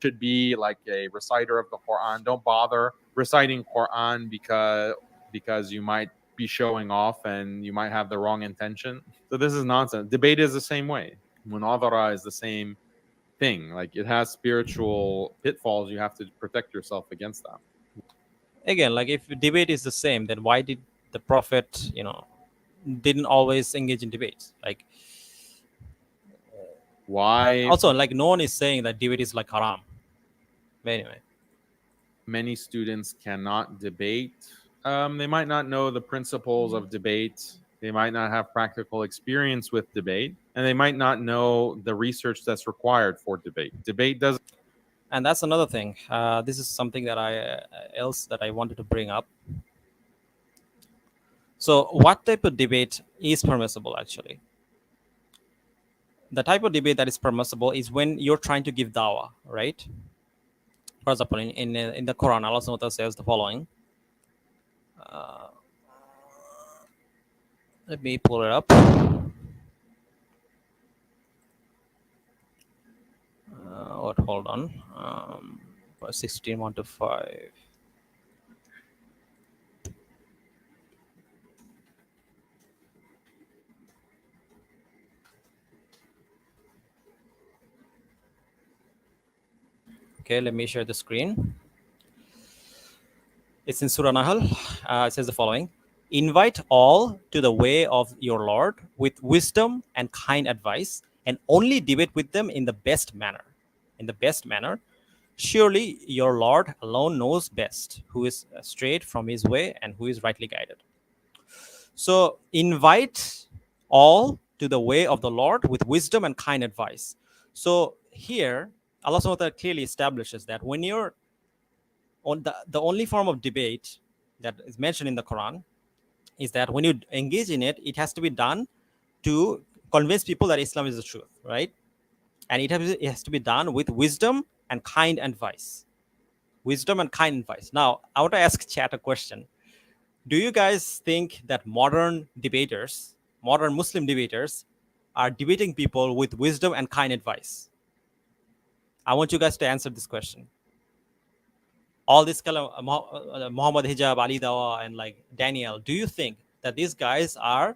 Should be like a reciter of the Quran. Don't bother reciting Quran because you might be showing off and you might have the wrong intention. So this is nonsense. Debate is the same way. Munadhara is the same thing. Like it has spiritual pitfalls. You have to protect yourself against them. Again, like if debate is the same, then why did the Prophet, didn't always engage in debates? Like, Why also, like no one is saying that debate is like haram. But anyway, many students cannot debate? They might not know the principles of debate. They might not have practical experience with debate, and they might not know the research that's required for debate. Debate doesn't. and that's another thing. This is something that I wanted to bring up. So, what type of debate is permissible actually? The type of debate that is permissible is when you're trying to give dawah, right? For example, in the Quran, Allah Subhanahu wa Ta'ala says the following. Let me pull it up. What? Hold on. 16, 1 to 5. Okay, let me share the screen. It's in Surah Nahl. It says the following: invite all to the way of your Lord with wisdom and kind advice, and only debate with them in the best manner. In the best manner. Surely your Lord alone knows best who is straight from his way and who is rightly guided. So invite all to the way of the Lord with wisdom and kind advice. So here, Allah Subhanahu wa Ta'ala clearly establishes that when you're on the only form of debate that is mentioned in the Quran is that when you engage in it, it has to be done to convince people that Islam is the truth, right? And it has to be done with wisdom and kind advice. Wisdom and kind advice. Now, I want to ask chat a question. Do you guys think that modern debaters, modern Muslim debaters, are debating people with wisdom and kind advice? I want you guys to answer this question. All this kind of Muhammad Hijab, Ali Dawa, and like Daniel, do you think that these guys are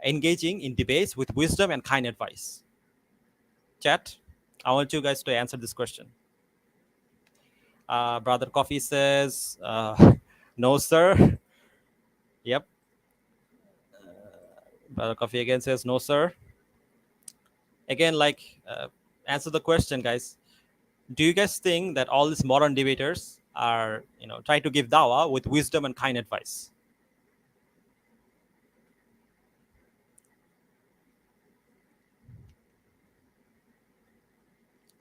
engaging in debates with wisdom and kind advice? Chat, I want you guys to answer this question. Brother Coffee says, no, sir. Yep. Brother Coffee again says no, sir. Again, answer the question, guys. Do you guys think that all these modern debaters are, trying to give dawah with wisdom and kind advice?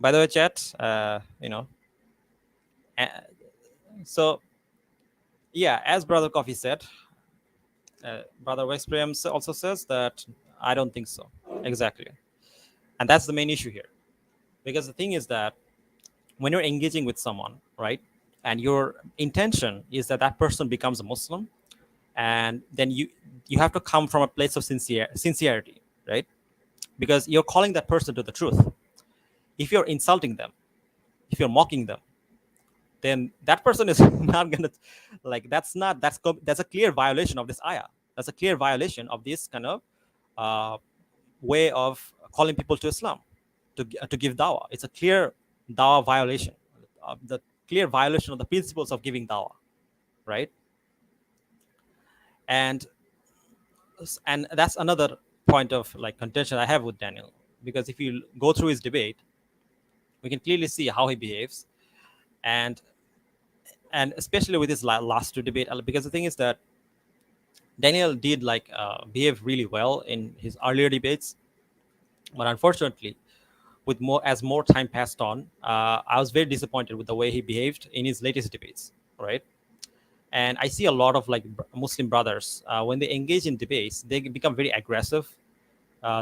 By the way, chat, uh, so yeah, as Brother Coffee said, Brother Westbraham also says that I don't think so. Exactly. And that's the main issue here. Because the thing is that when you're engaging with someone, right, and your intention is that that person becomes a Muslim, and then you have to come from a place of sincerity, right? Because you're calling that person to the truth. If you're insulting them, if you're mocking them, then that person is not gonna, that's a clear violation of this ayah. That's a clear violation of this kind of uh, way of calling people to Islam, to give dawah. It's a clear dawah violation, the clear violation of the principles of giving dawah, right? And and that's another point of like contention I have with Daniel, because if you go through his debate, we can clearly see how he behaves, and especially with his last two debate, because the thing is that Daniel did behave really well in his earlier debates, but unfortunately, with more time passed on, I was very disappointed with the way he behaved in his latest debates, right? And I see a lot of Muslim brothers, when they engage in debates, they become very aggressive.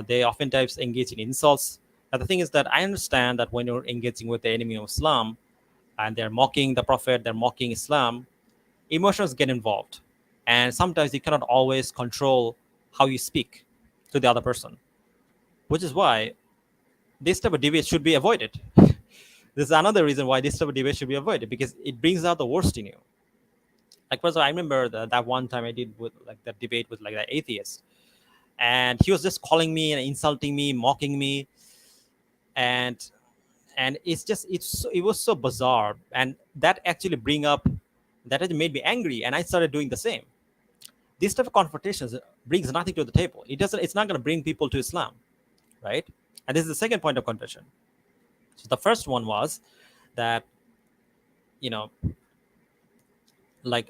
They oftentimes engage in insults. But the thing is that I understand that when you're engaging with the enemy of Islam and they're mocking the Prophet, they're mocking Islam, emotions get involved. And sometimes you cannot always control how you speak to the other person, which is why this type of debate should be avoided. This is another reason why this type of debate should be avoided, because it brings out the worst in you. Like, first of all, I remember that one time I did with that debate with that atheist, and he was just calling me and insulting me, mocking me, and it was so bizarre, and that actually made me angry, and I started doing the same. This type of confrontations brings nothing to the table. It's not going to bring people to Islam, right? And this is the second point of contention. So the first one was that, you know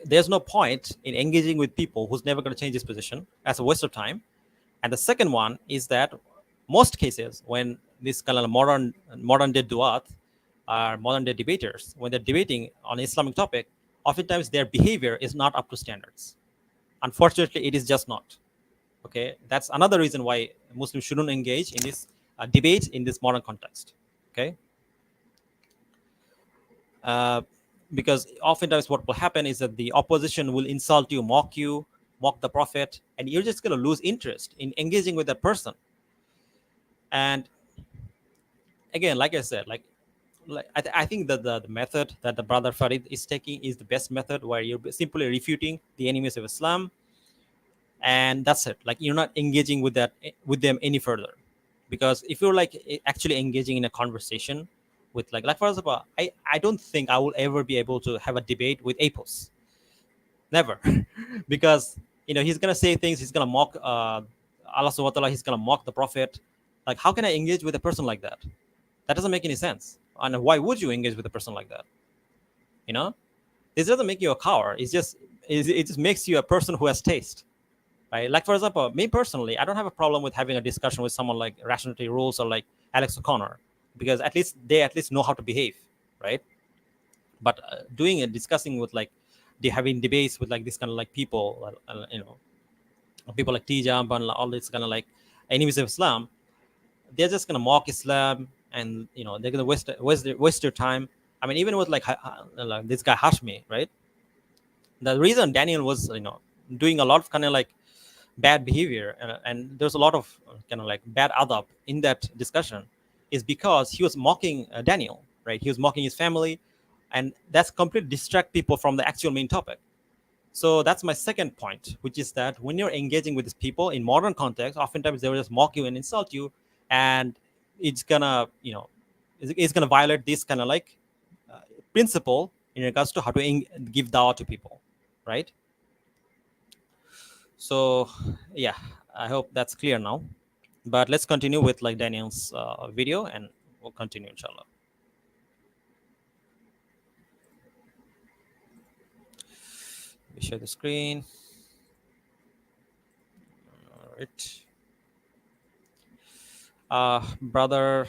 there's no point in engaging with people who's never going to change his position. That's a waste of time. And the second one is that most cases when this kind of modern day duaat are modern day debaters, when they're debating on an Islamic topic, oftentimes their behavior is not up to standards. Unfortunately, it is just not. Okay, that's another reason why Muslims shouldn't engage in this debate in this modern context. Okay, uh, because oftentimes what will happen is that the opposition will insult you, mock the Prophet, and you're just going to lose interest in engaging with that person. And again, like I said, I think that the method that the brother Farid is taking is the best method, where you're simply refuting the enemies of Islam, and that's it. Like, you're not engaging with them any further, because if you're actually engaging in a conversation with like for example, I don't think I will ever be able to have a debate with Apos, never. Because he's gonna say things, he's gonna mock Allah subhanahu wa ta'ala, he's gonna mock the Prophet. Like, how can I engage with a person like that? That doesn't make any sense. And why would you engage with a person like that? you know this doesn't make you a coward. It just makes you a person who has taste, right? Like, for example, me personally, I don't have a problem with having a discussion with someone like Rationality Rules or like Alex O'Connor, because they at least know how to behave, right? But doing and discussing with they having debates with this kind of people, people like T-Jump and all this kind of enemies of Islam, they're just gonna mock Islam, and they're gonna waste their time. I mean, even with like this guy Hashmi, right? The reason Daniel was doing a lot of kind of bad behavior, and there's a lot of kind of bad adab in that discussion, is because he was mocking Daniel, right? He was mocking his family, and that's completely distract people from the actual main topic. So that's my second point, which is that when you're engaging with these people in modern context, oftentimes they will just mock you and insult you, and it's gonna it's gonna violate this kind of principle in regards to how to give dawah to people, right? So yeah, I hope that's clear now. But let's continue with like Daniel's video, and we'll continue inshallah. We share the screen. All right. Brother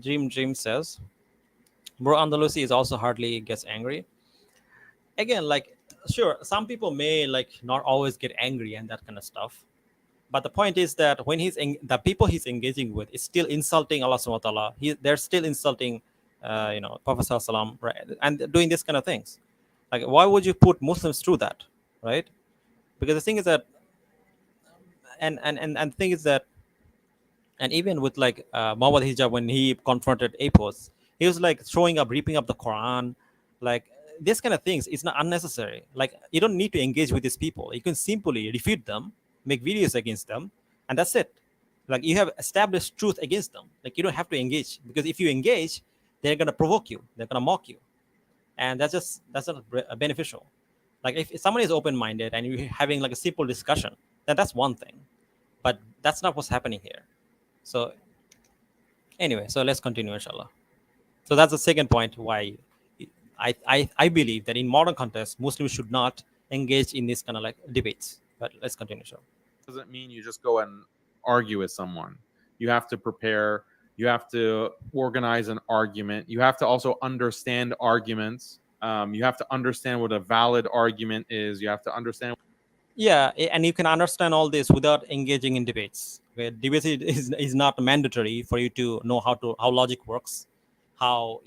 Dream says, Bro Andalusi is also hardly gets angry. Again, like sure, some people may like not always get angry and that kind of stuff. But the point is that when the people he's engaging with is still insulting Allah subhanahu wa ta'ala. They're still insulting Prophet Sallallahu, right? And doing this kind of things. Like why would you put Muslims through that? Right? Because the thing is that and the thing is that, and even with like Muhammad Hijab, when he confronted Apos, he was like throwing up, ripping up the Quran, like this kind of things. It's not unnecessary. Like you don't need to engage with these people. You can simply refute them, make videos against them, and that's it. Like you have established truth against them. Like you don't have to engage, because if you engage, they're gonna provoke you. They're gonna mock you, and that's not beneficial. Like if someone is open-minded and you're having like a simple discussion, then that's one thing. But that's not what's happening here. So anyway, so let's continue, inshallah. So that's the second point why I believe that in modern context, Muslims should not engage in this kind of like debates. But let's continue, inshallah. Doesn't mean you just go and argue with someone. You have to prepare. You have to organize an argument. You have to also understand arguments. You have to understand what a valid argument is. You have to understand. Yeah, and you can understand all this without engaging in debates. Where debates is not mandatory for you to know how logic works, how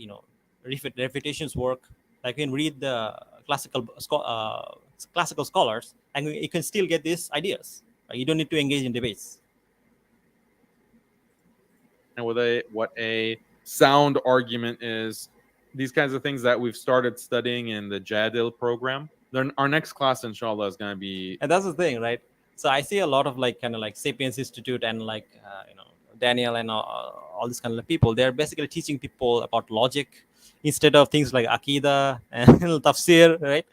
refutations work. Like you can read the classical scholars, and you can still get these ideas. Right? You don't need to engage in debates. What a sound argument is. These kinds of things that we've started studying in the Jadil program. Then our next class, inshallah, is going to be. And that's the thing, right? So I see a lot of like kind of like Sapiens Institute and like Daniel and all these kind of people. They're basically teaching people about logic instead of things like akida and tafsir, right?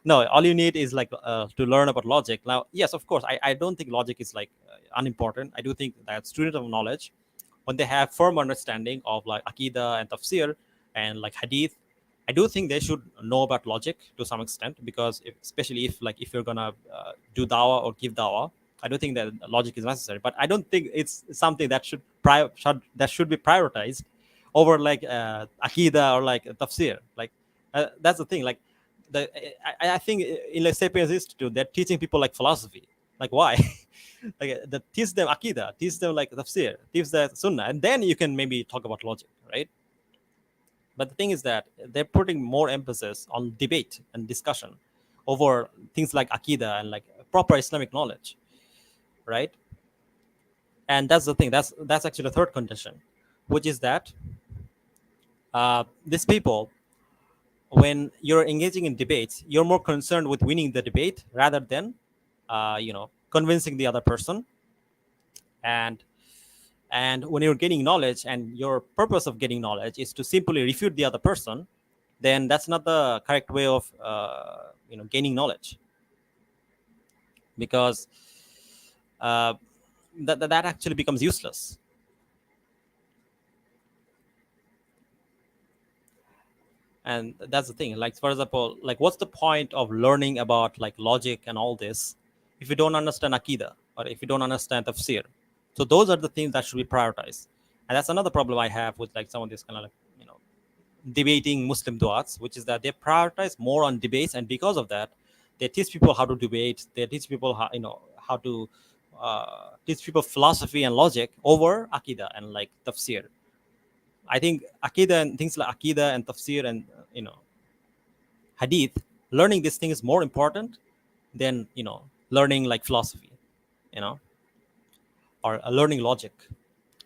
No, all you need is like to learn about logic. Now yes, of course, I don't think logic is like unimportant. I do think that students of knowledge, when they have firm understanding of like akida and tafsir and like hadith, I do think they should know about logic to some extent, because especially if you're gonna do dawah or give dawah, I do think that logic is necessary. But I don't think it's something that should be prioritized over like akida or like tafsir. Like that's the thing. Like I think in like Sapiens Institute, they're teaching people like philosophy. Like why? Like teach them akida, teach them like tafsir, teach them sunnah, and then you can maybe talk about logic, right? But the thing is that they're putting more emphasis on debate and discussion over things like akida and like proper Islamic knowledge, right? And that's the thing. That's actually the third condition, which is that these people, when you're engaging in debates, you're more concerned with winning the debate rather than, convincing the other person. And when you're getting knowledge and your purpose of getting knowledge is to simply refute the other person, then that's not the correct way of gaining knowledge, because uh, that actually becomes useless. And that's the thing. Like for example, like what's the point of learning about like logic and all this if you don't understand akida or if you don't understand tafsir? So those are the things that should be prioritized. And that's another problem I have with like some of this kind of like debating Muslim duats, which is that they prioritize more on debates, and because of that, they teach people how to debate. They teach people how to teach people philosophy and logic over akida and like tafsir. I think akida and things like akida and tafsir and hadith, learning these things is more important than learning like philosophy, you know, or learning logic.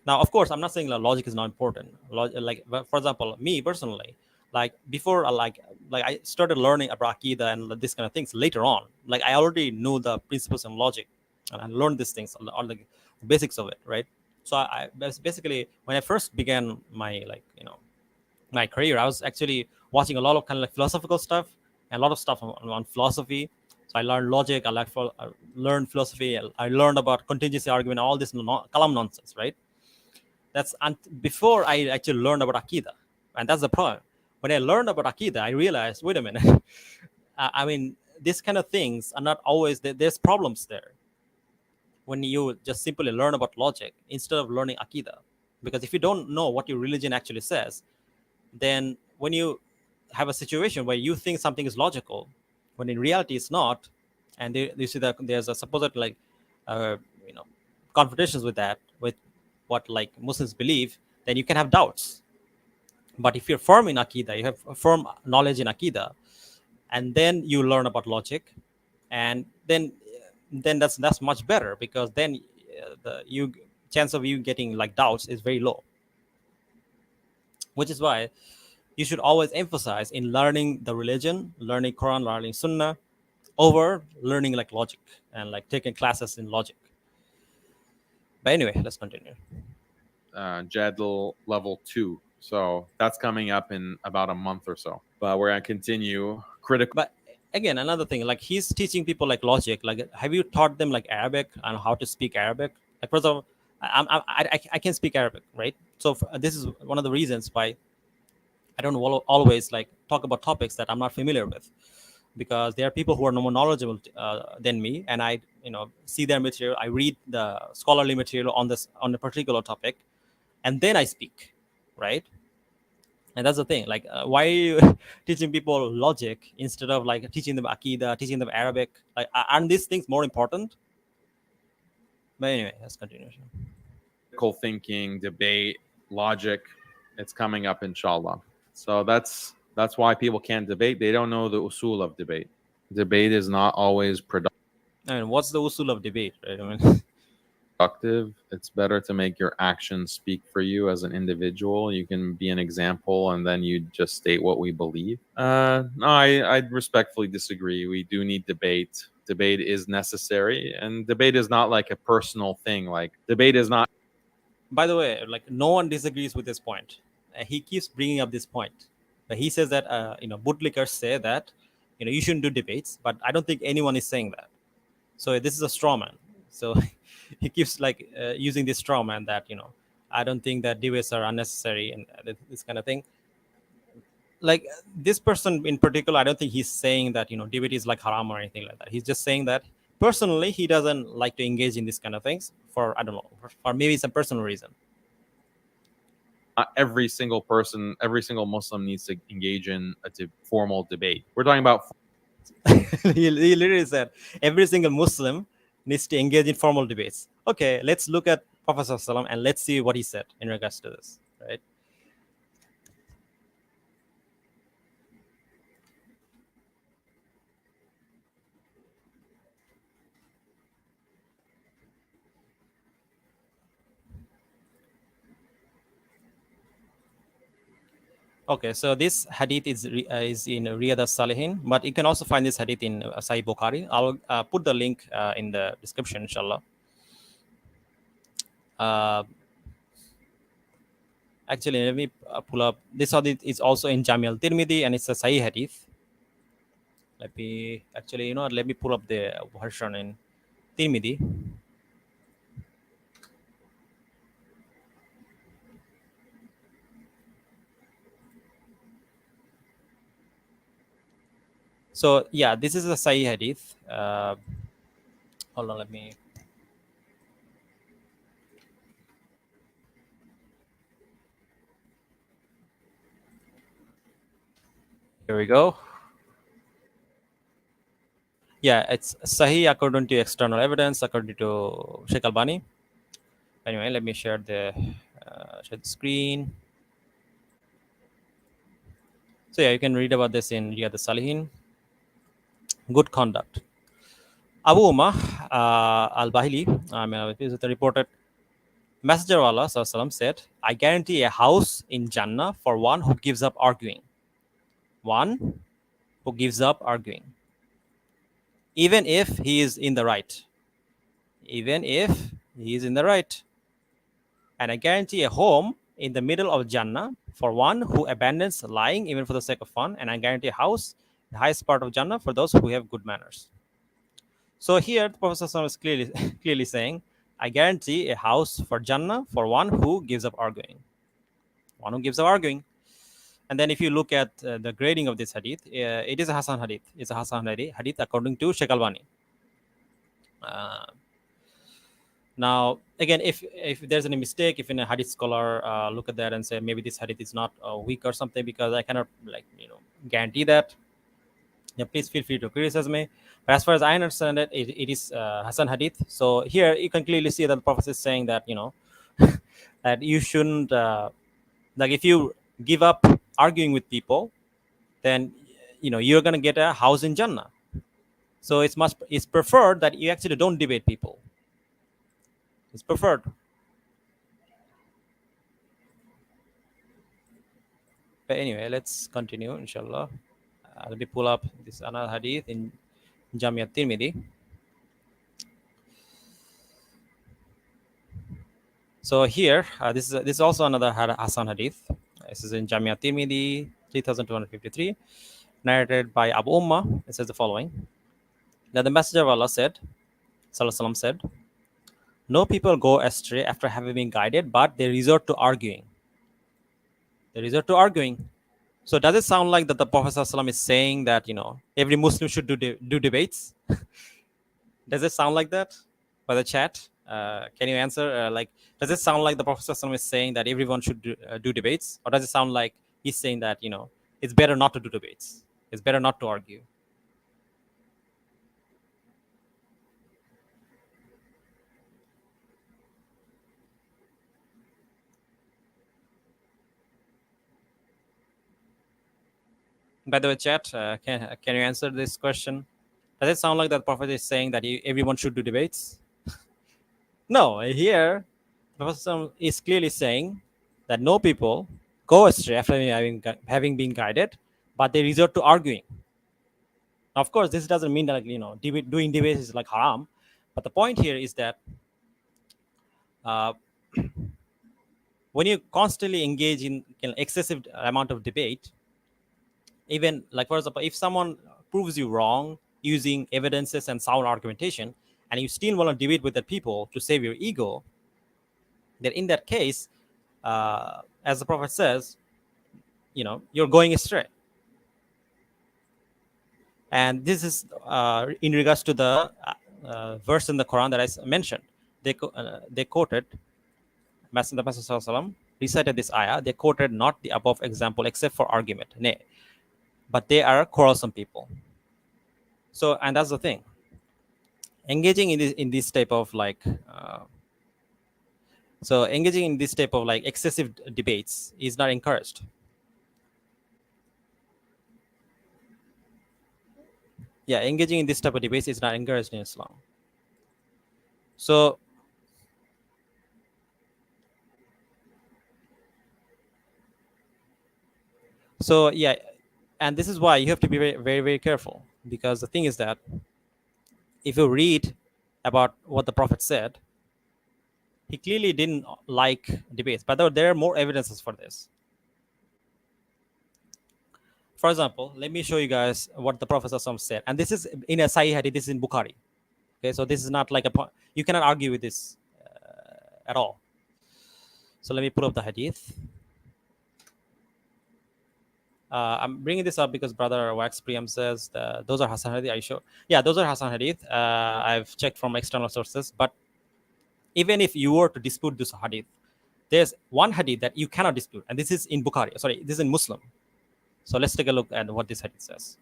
Now, of course, I'm not saying that logic is not important. Like, for example, me personally, like before, like I started learning about akida and this kind of things later on. Like I already knew the principles and logic, and I learned these things, all the basics of it, right? So basically, when I first began my my career, I was actually watching a lot of kind of like philosophical stuff and a lot of stuff on philosophy. So I learned logic, I learned philosophy, I learned about contingency argument, all this kalam nonsense, right? That's before I actually learned about Akida. And that's the problem. When I learned about Akida, I realized, wait a minute. I mean, these kind of things are not always, there's problems there when you just simply learn about logic instead of learning Akida. Because if you don't know what your religion actually says, then when you have a situation where you think something is logical, when in reality it's not, and you see that there's a supposed like, uh, you know, confrontations with that, with what like Muslims believe, then you can have doubts. But if you're firm in Akida, you have firm knowledge in Akida, and then you learn about logic, and then that's much better, because then the you chance of you getting like doubts is very low. Which is why you should always emphasize in learning the religion, learning Quran, learning Sunnah, over learning like logic and like taking classes in logic. But anyway, let's continue. Jadl level 2. So that's coming up in about a month or so. But we're gonna continue critical. But again, another thing, like he's teaching people like logic. Like, have you taught them like Arabic and how to speak Arabic? Like, first of all, I can speak Arabic, right? So this is one of the reasons why I don't always like talk about topics that I'm not familiar with, because there are people who are more knowledgeable than me, and I see their material, I read the scholarly material on the particular topic, and then I speak, right? And that's the thing, like why are you teaching people logic instead of like teaching them Akida, teaching them Arabic? Like, aren't these things more important? But anyway, let's continue. Critical thinking, debate, logic. It's coming up, inshallah. So that's why people can't debate. They don't know the usul of debate. Debate is not always productive. I mean, what's the usul of debate, right? I mean, It's better to make your actions speak for you as an individual. You can be an example, and then you just state what we believe. No, I respectfully disagree. We do need debate. Debate is necessary, and debate is not like a personal thing. Like, debate is not. by the way, like no one disagrees with this point. He keeps bringing up this point. But he says that bootlickers say that you shouldn't do debates, but I don't think anyone is saying that. So this is a straw man. So he keeps like using this straw man that I don't think that debates are unnecessary, and this kind of thing. Like this person in particular, I don't think he's saying that debate is like haram or anything like that. He's just saying that personally he doesn't like to engage in these kind of things for, I don't know, for maybe some personal reason. Every single person, every single Muslim needs to engage in a formal debate. We're talking about. He literally said every single Muslim needs to engage in formal debates. Okay, let's look at Prophet ﷺ and let's see what he said in regards to this, right? Okay, so this hadith is in Riyadh al-Salihin, but you can also find this hadith in Sahih Bukhari. I'll put the link in the description, inshallah. Actually, let me pull up. This hadith is also in Jami al-Tirmidhi, and it's a Sahih hadith. Let me let me pull up the version in Tirmidhi. So yeah, this is a Sahih hadith. Hold on, let me. Here we go. Yeah, it's Sahih according to external evidence, according to Sheikh Albani. Anyway, let me share the screen. So yeah, you can read about this in Riyadh al-Salihin. Good conduct. Abu Umar al-Bahili, reported, Messenger of Allah sallam, said, I guarantee a house in Jannah for one who gives up arguing. One who gives up arguing. Even if he is in the right. Even if he is in the right. And I guarantee a home in the middle of Jannah for one who abandons lying even for the sake of fun. And I guarantee a house in the highest part of Jannah for those who have good manners. So here the Prophet ﷺ is clearly saying, I guarantee a house for Jannah for one who gives up arguing. One who gives up arguing. And then if you look at the grading of this hadith, it is a Hasan hadith. It's a Hasan hadith according to Sheikh Albani. Now, again, if there's any mistake, if in a hadith scholar look at that and say maybe this hadith is not weak or something, because I cannot guarantee that, yeah, please feel free to criticize me. But as far as I understand it, it is Hasan hadith. So here you can clearly see that the Prophet is saying that that you shouldn't like if you give up arguing with people, then you're gonna get a house in Jannah. So it's preferred that you actually don't debate people. It's preferred. But anyway, let's continue, inshallah. Let me pull up this another hadith in Jami' at-Tirmidhi. So here, this is also another Hasan hadith. This is in Jami' at-Tirmidhi 3253, narrated by Abu Ummah. It says the following: that the Messenger of Allah said, Sallallahu Alaihi Wasallam said, no people go astray after having been guided, but they resort to arguing. They resort to arguing. So does it sound like that the Prophet Sallallahu Alaihi Wasallam is saying that every Muslim should do debates? Does it sound like that? By the chat, can you answer? Does it sound like the Prophet Sallallahu Alaihi Wasallam is saying that everyone should do debates, or does it sound like he's saying that it's better not to do debates? It's better not to argue. By the way, chat, can you answer this question? Does it sound like that Prophet is saying that everyone should do debates? No, here the Prophet is clearly saying that no people go astray after having been guided, but they resort to arguing. Now, of course, this doesn't mean that doing debates is like haram, but the point here is that when you constantly engage in excessive amount of debate, even like for example, if someone proves you wrong using evidences and sound argumentation, and you still want to debate with the people to save your ego, then in that case, as the Prophet says, you're going astray. And this is in regards to the verse in the Quran that I mentioned. They quoted, the Messenger recited this ayah. They quoted not the above example except for argument, nay, but they are quarrelsome people. So, and that's the thing. Engaging in this type of engaging in this type of excessive debates is not encouraged. Yeah, engaging in this type of debates is not encouraged in Islam. So yeah, and this is why you have to be very, very, very careful, because the thing is that if you read about what the Prophet said, he clearly didn't like debates, but there are more evidences for this. For example, let me show you guys what the Prophet said, and this is in a Sahih hadith. This is in Bukhari. Okay, so this is not like you cannot argue with this at all. So let me put up the hadith. I'm bringing this up because brother Wax Priyam says those are Hasan hadith. Are you sure? Yeah, those are Hasan hadith. I've checked from external sources, but even if you were to dispute this hadith, there's one hadith that you cannot dispute, and this is in Bukhari. Sorry, this is in Muslim. So let's take a look at what this hadith says.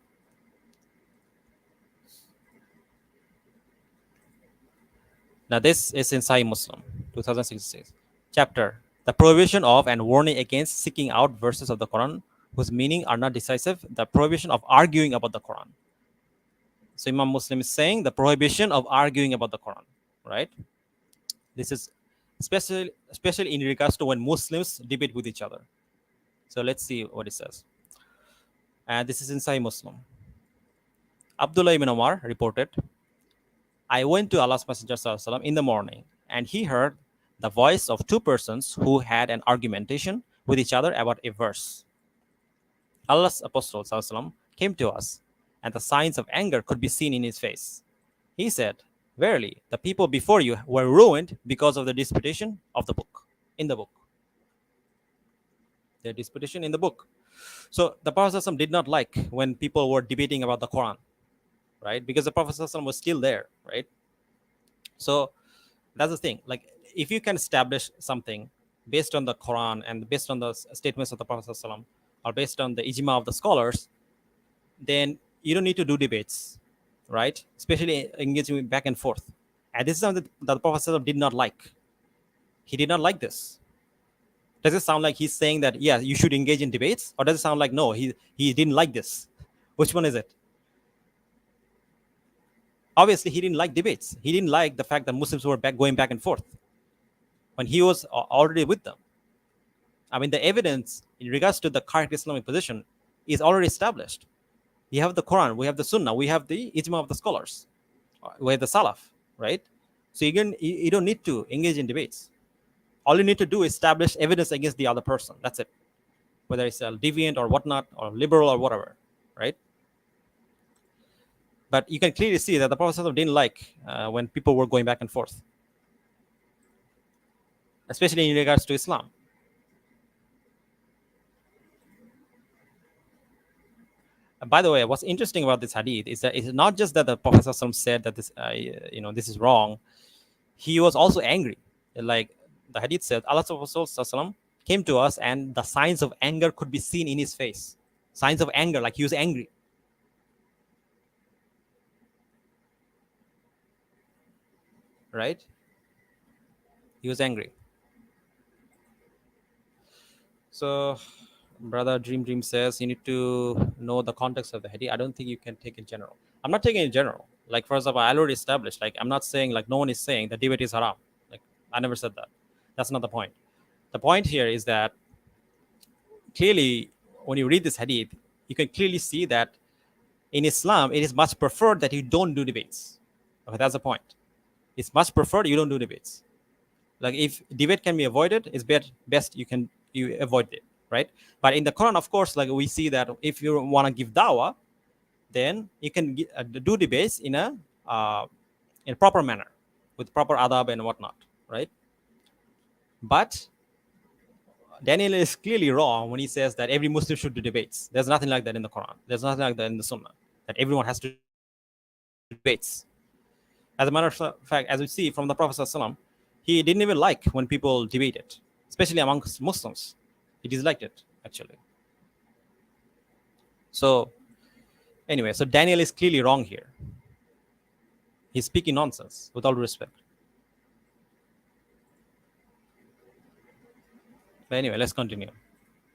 Now this is in Sahih Muslim, 2066. Chapter, the prohibition of and warning against seeking out verses of the Quran whose meaning are not decisive, the prohibition of arguing about the Quran. So Imam Muslim is saying the prohibition of arguing about the Quran, right? This is especially in regards to when Muslims debate with each other. So let's see what it says. And this is in Sahih Muslim. Abdullah ibn Umar reported, I went to Allah's Messenger ﷺ in the morning, and he heard the voice of two persons who had an argumentation with each other about a verse. Allah's Apostle ﷺ came to us, and the signs of anger could be seen in his face. He said, verily, the people before you were ruined because of the disputation of the book, in the book. Their disputation in the book. So the Prophet ﷺ did not like when people were debating about the Quran, right? Because the Prophet ﷺ was still there, right? So that's the thing. Like, if you can establish something based on the Quran and based on the statements of the Prophet ﷺ, or based on the ijma of the scholars, then you don't need to do debates, right? Especially engaging back and forth. And this is something that the Prophet ﷺ did not like. He did not like this. Does it sound like he's saying that, yeah, you should engage in debates? Or does it sound like, no, he didn't like this? Which one is it? Obviously, he didn't like debates. He didn't like the fact that Muslims were going back and forth when he was already with them. I mean, the evidence in regards to the correct Islamic position is already established. We have the Quran, we have the Sunnah, we have the ijma of the scholars, we have the Salaf, right? So you don't need to engage in debates. All you need to do is establish evidence against the other person. That's it. Whether it's a deviant or whatnot, or liberal or whatever, right? But you can clearly see that the Prophet ﷺ didn't like when people were going back and forth, especially in regards to Islam. By the way, what's interesting about this hadith is that it's not just that the Prophet ﷺ said that this is wrong. He was also angry. Like the hadith said, Allah's Rasul ﷺ came to us and the signs of anger could be seen in his face. Signs of anger, like he was angry. Right? He was angry. So, brother Dream says you need to know the context of the hadith. I don't think you can take it general. I'm not taking it general. Like, for example, I already established. Like, I'm not saying, like, no one is saying that debate is haram. Like, I never said that. That's not the point. The point here is that clearly, when you read this hadith, you can clearly see that in Islam, it is much preferred that you don't do debates. Okay, that's the point. It's much preferred you don't do debates. Like, if debate can be avoided, it's best you avoid it, right? But in the Quran, of course, like we see that if you want to give dawah, then you can do debates in a proper manner with proper adab and whatnot, right? But Daniel is clearly wrong when he says that every Muslim should do debates. There's nothing like that in the Quran. There's nothing like that in the Sunnah, that everyone has to do debates. As a matter of fact, as we see from the Prophet ﷺ, he didn't even like when people debated, especially amongst Muslims. He disliked it, actually. So, anyway, so Daniel is clearly wrong here. He's speaking nonsense, with all respect. But anyway, let's continue.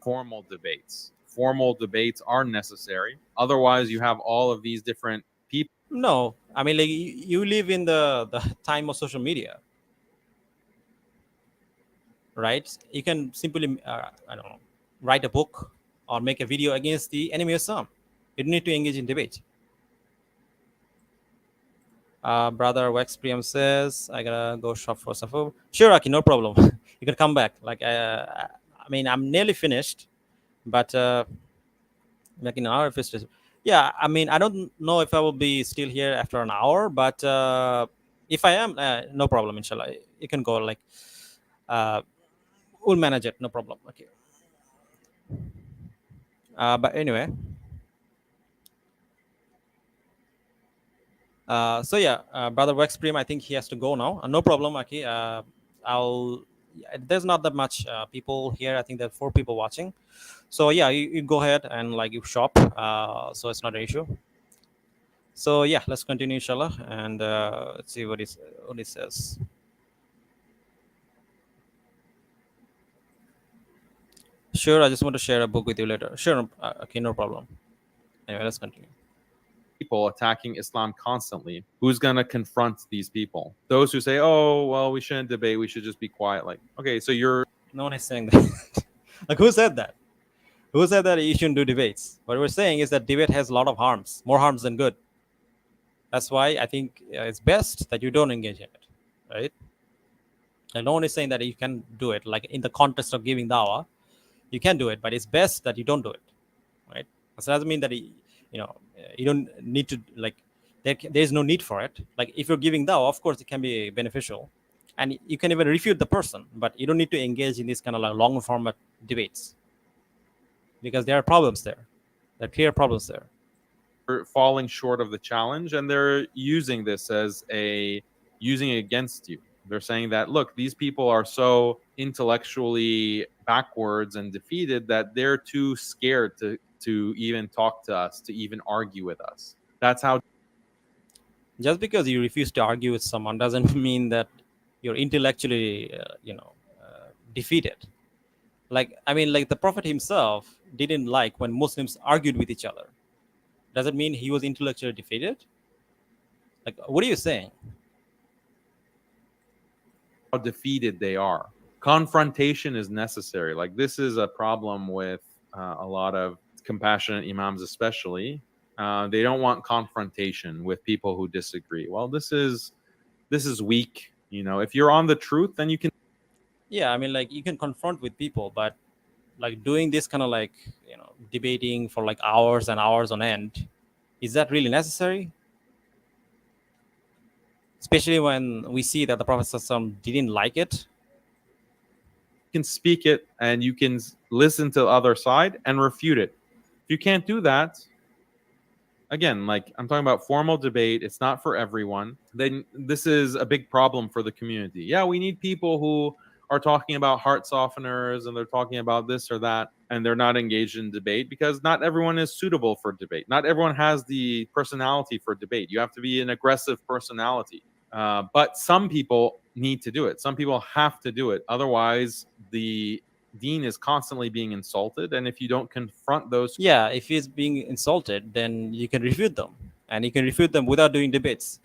Formal debates. Formal debates are necessary. Otherwise, you have all of these different people. No, I mean, like, you live in the time of social media, right? You can simply, I don't know, write a book or make a video against the enemy of Islam. You don't need to engage in debate. Brother Wax Priam says, I gotta go shop for some food. Sure, Aki, no problem. You can come back. Like, I mean, I'm nearly finished, but like in an hour, if it's just, yeah, I mean, I don't know if I will be still here after an hour, but if I am, no problem, inshallah. You can go, like, we'll manage it, no problem. Okay. But anyway, so yeah, brother Wax Prem, I think he has to go now. No problem, Aki. There's not that much people here. I think there are 4 people watching. So yeah, you go ahead and, like, you shop. So it's not an issue. So yeah, let's continue, inshallah, and let's see what he says. Sure, I just want to share a book with you later. Sure, okay, no problem. Anyway, let's continue. People attacking Islam constantly. Who's going to confront these people? Those who say, oh, well, we shouldn't debate. We should just be quiet. Like, okay, so you're... No one is saying that. Like, who said that? Who said that you shouldn't do debates? What we're saying is that debate has a lot of harms, more harms than good. That's why I think it's best that you don't engage in it, right? And no one is saying that you can do it. Like, in the context of giving dawah, you can do it, but it's best that you don't do it, right? That doesn't mean that you don't need to, like, There is no need for it. Like if you're giving dawah, of course it can be beneficial, and you can even refute the person, but you don't need to engage in these kind of like long format debates, because there are problems there. There are clear problems there. Are falling short of the challenge, and they're using this as a using it against you. They're saying that, look, these people are so intellectually backwards and defeated that they're too scared to even talk to us, to even argue with us. That's how Just because you refuse to argue with someone doesn't mean that you're intellectually defeated. Like, I mean, like the prophet himself didn't like when Muslims argued with each other. Does it mean he was intellectually defeated? Like, what are you saying? defeated they are. Confrontation is necessary. Like, this is a problem with a lot of compassionate imams, especially. They don't want confrontation with people who disagree. Well, this is weak. You know, if you're on the truth, then you can. Yeah, I mean, like you can confront with people, but like doing this kind of like, debating for like hours and hours on end, is that really necessary? Especially when we see that the prophet ﷺ didn't like it. Can speak it and you can listen to the other side and refute it. If you can't do that, again, like I'm talking about formal debate, it's not for everyone. Then this is a big problem for the community. Yeah, we need people who are talking about heart softeners and they're talking about this or that and they're not engaged in debate because not everyone is suitable for debate. Not everyone has the personality for debate. You have to be an aggressive personality. But some people need to do it. Some people have to do it. Otherwise, the deen is constantly being insulted. And if you don't confront those, Yeah, if he's being insulted, then you can refute them, and you can refute them without doing debates.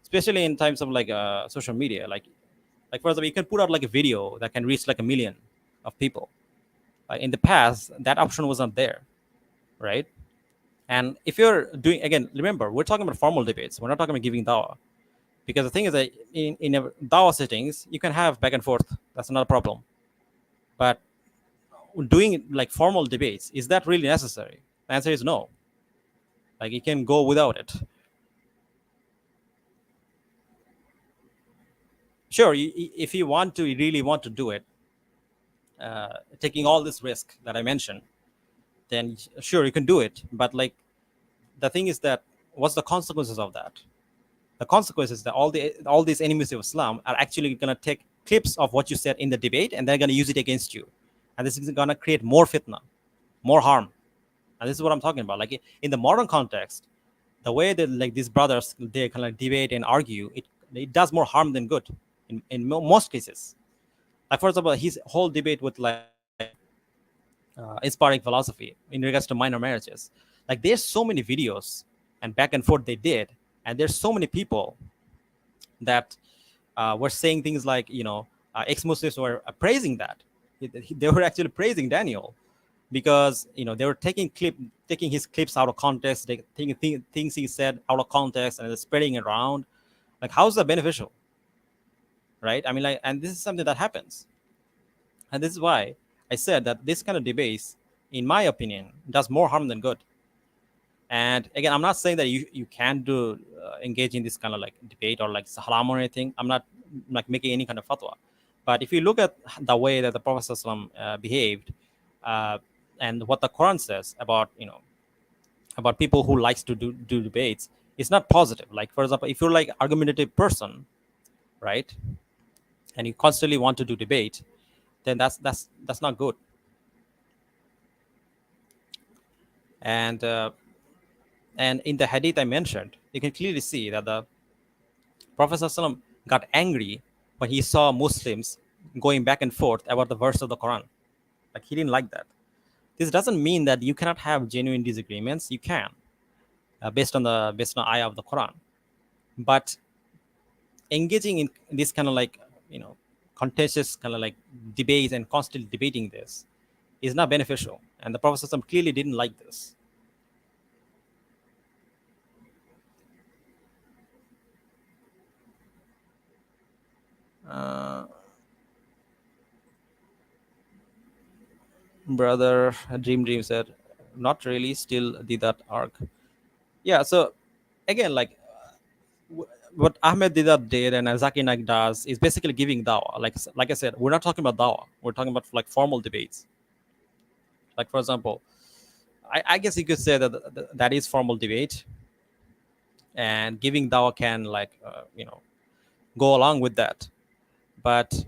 Especially in times of like social media, like for example, you can put out like a video that can reach like a million of people. Like in the past, that option wasn't there, right? And if you're doing, again, remember, we're talking about formal debates. We're not talking about giving dawah, because the thing is that in a dawah settings, you can have back and forth. That's not a problem. But doing like formal debates, is that really necessary? The answer is no. Like you can go without it. Sure, if you want to, you really want to do it, taking all this risk that I mentioned, then sure you can do it. But like the thing is that, what's the consequences of that? The consequences that all these enemies of Islam are actually going to take clips of what you said in the debate and they're going to use it against you, and this is going to create more fitna, more harm. And this is what I'm talking about. Like in the modern context, the way that like these brothers, they kind of debate and argue, it does more harm than good in most cases. Like for example, his whole debate with like inspiring philosophy in regards to minor marriages. Like there's so many videos and back and forth they did, and there's so many people that were saying things like, ex-Muslims were praising that. They were actually praising Daniel, because they were taking his clips out of context, they taking things he said out of context and spreading it around. Like how's that beneficial, right? I mean, like, and this is something that happens, and this is why I said that this kind of debates, in my opinion, does more harm than good. And again, I'm not saying that you can do engage in this kind of like debate or like haram or anything. I'm not like making any kind of fatwa. But if you look at the way that the Prophet ﷺ, behaved, uh, and what the Quran says about about people who likes to do debates, it's not positive. Like for example, if you're like argumentative person, right, and you constantly want to do debate, then that's not good. And and in the hadith I mentioned, you can clearly see that the Prophet ﷺ got angry when he saw Muslims going back and forth about the verse of the Quran. Like he didn't like that. This doesn't mean that you cannot have genuine disagreements. You can, based on the ayah of the Quran. But engaging in this kind of like contentious kind of like debates and constantly debating this is not beneficial. And the Prophet ﷺ clearly didn't like this. Uh, Brother Dream said, not really, still did that arc. Yeah, so again, like what Ahmed Didat did and Zakir Naik does is basically giving dawah. Like I said, we're not talking about dawah. We're talking about like formal debates. Like for example, I guess you could say that that is formal debate, and giving dawah can like go along with that. But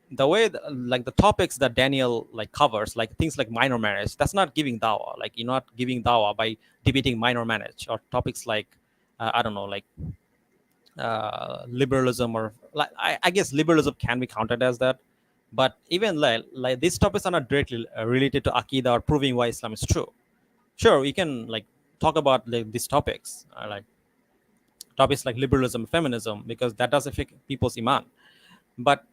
the way like the topics that Daniel like covers, like things like minor marriage, that's not giving dawah. Like you're not giving dawah by debating minor marriage, or topics like I don't know, like liberalism, or like I guess liberalism can be counted as that. But even like these topics are not directly related to akida or proving why Islam is true. Sure, we can like talk about like these topics, like topics like liberalism, feminism, because that does affect people's iman. But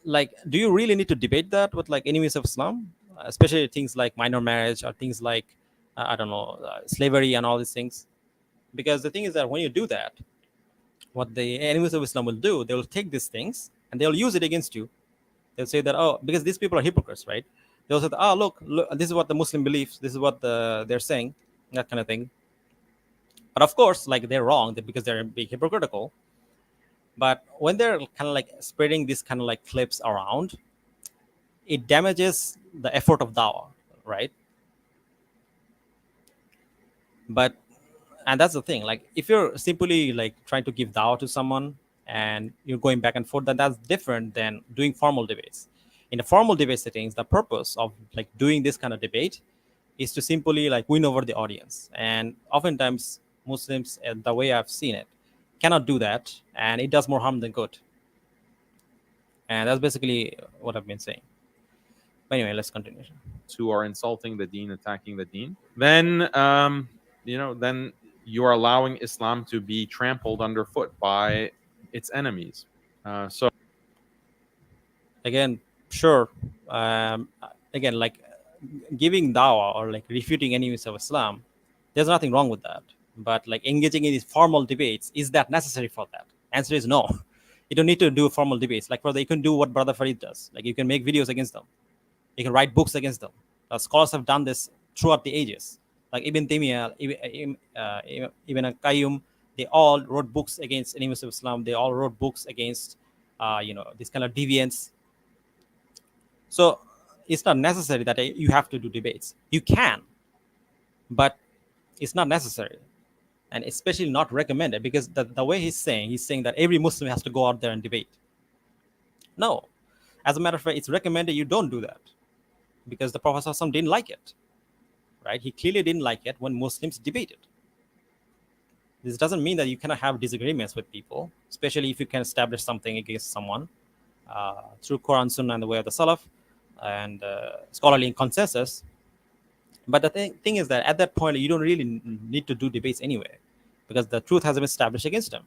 like, do you really need to debate that with like enemies of Islam, especially things like minor marriage, or things like I don't know, slavery and all these things? Because the thing is that when you do that, what the enemies of Islam will do, they will take these things and they'll use it against you. They'll say that, oh, because these people are hypocrites, right? They'll say, oh, look, this is what the Muslim believes, this is what they're saying, that kind of thing. But of course, like they're wrong because they're being hypocritical. But when they're kind of like spreading these kind of like clips around, it damages the effort of dawah, right? But and that's the thing, like if you're simply like trying to give dawah to someone and you're going back and forth, then that's different than doing formal debates. In the formal debate settings, the purpose of like doing this kind of debate is to simply like win over the audience. And oftentimes Muslims, the way I've seen it, cannot do that, and it does more harm than good. And that's basically what I've been saying. But anyway, let's continue. Who are insulting the deen, attacking the deen, then then you are allowing Islam to be trampled underfoot by its enemies. So Again, sure. Again, like giving dawah or like refuting enemies of Islam, there's nothing wrong with that. But like engaging in these formal debates, is that necessary for that? Answer is no. You don't need to do formal debates. Like you can do what Brother Farid does. Like you can make videos against them. You can write books against them. Scholars have done this throughout the ages. Like Ibn Taymiyyah, Ibn Qayyum, they all wrote books against enemies of Islam. They all wrote books against, this kind of deviants. So it's not necessary that you have to do debates. You can, but it's not necessary, and especially not recommended, because the way he's saying that every Muslim has to go out there and debate. No, as a matter of fact, it's recommended you don't do that, because the Prophet ﷺ didn't like it, right? He clearly didn't like it when Muslims debated. This doesn't mean that you cannot have disagreements with people, especially if you can establish something against someone through Quran, Sunnah, and the way of the Salaf, and scholarly consensus. But the thing is that at that point, you don't really need to do debates anyway, because the truth has been established against them.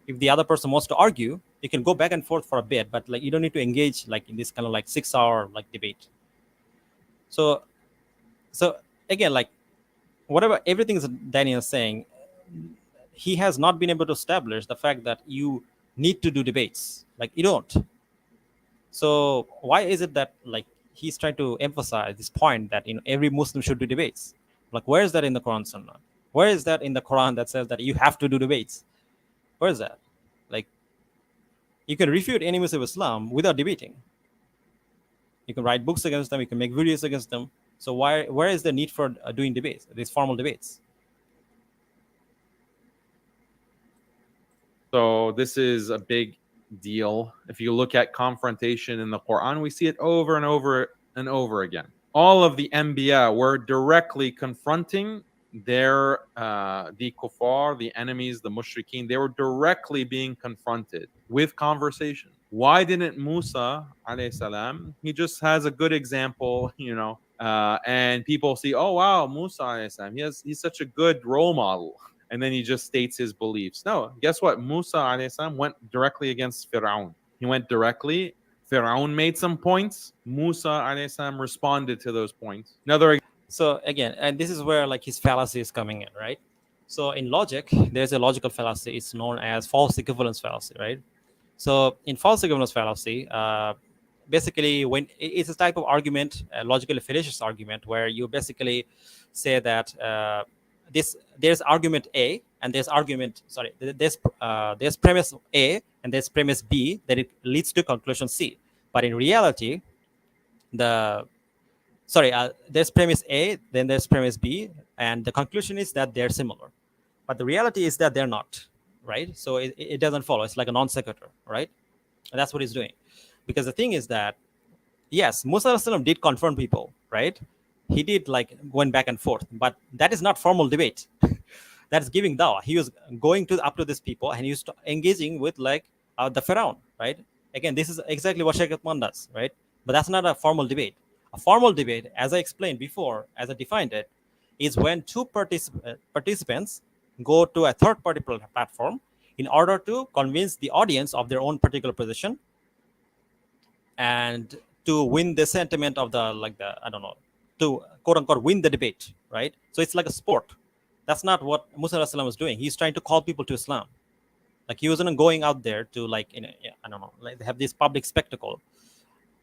If the other person wants to argue, you can go back and forth for a bit, but like you don't need to engage like in this kind of like 6 hour like debate. So again, like whatever everything is Daniel saying, he has not been able to establish the fact that you need to do debates. Like you don't. So why is it that like he's trying to emphasize this point that every Muslim should do debates? Like where is that in the Quran Sunnah? Where is that in the Quran that says that you have to do debates? Where is that? Like you can refute enemies of Islam without debating. You can write books against them. You can make videos against them. So where is the need for doing debates? These formal debates. So this is a big deal. If you look at confrontation in the Quran, we see it over and over and over again. All of the Anbiya were directly confronting their the kuffar, the enemies, the mushrikeen. They were directly being confronted with conversation. Why didn't Musa alayhi salam? He just has a good example, and people see, oh wow, Musa alayhi salam, he's such a good role model. And then he just states his beliefs. No, guess what? Musa alayhi salam went directly against Fir'aun. He went directly. Fir'aun made some points. Musa alayhi salam responded to those points. So again, and this is where like his fallacy is coming in, right? So in logic, there's a logical fallacy. It's known as false equivalence fallacy, right? So in false equivalence fallacy, basically when it's a type of argument, a logically fallacious argument, where you basically say that there's argument A, and there's argument. Sorry, there's premise A and there's premise B, then it leads to conclusion C. But in reality, there's premise A, then there's premise B, and the conclusion is that they're similar. But the reality is that they're not, right? So it doesn't follow. It's like a non sequitur, right? And that's what he's doing. Because the thing is that, yes, Musa alayhi salam did confront people, right? He did like going back and forth, but that is not formal debate. That's giving dawah. He was going to up to these people and he was engaging with like the Pharaoh, right? Again, this is exactly what Sheikh Uthman does, right? But that's not a formal debate. A formal debate, as I explained before, as I defined it, is when two participants go to a third party platform in order to convince the audience of their own particular position and to win the sentiment of the I don't know, to quote unquote win the debate, right? So it's like a sport. That's not what Musa alayhi salam was doing. He's trying to call people to Islam. Like he wasn't going out there to like, I don't know, like have this public spectacle,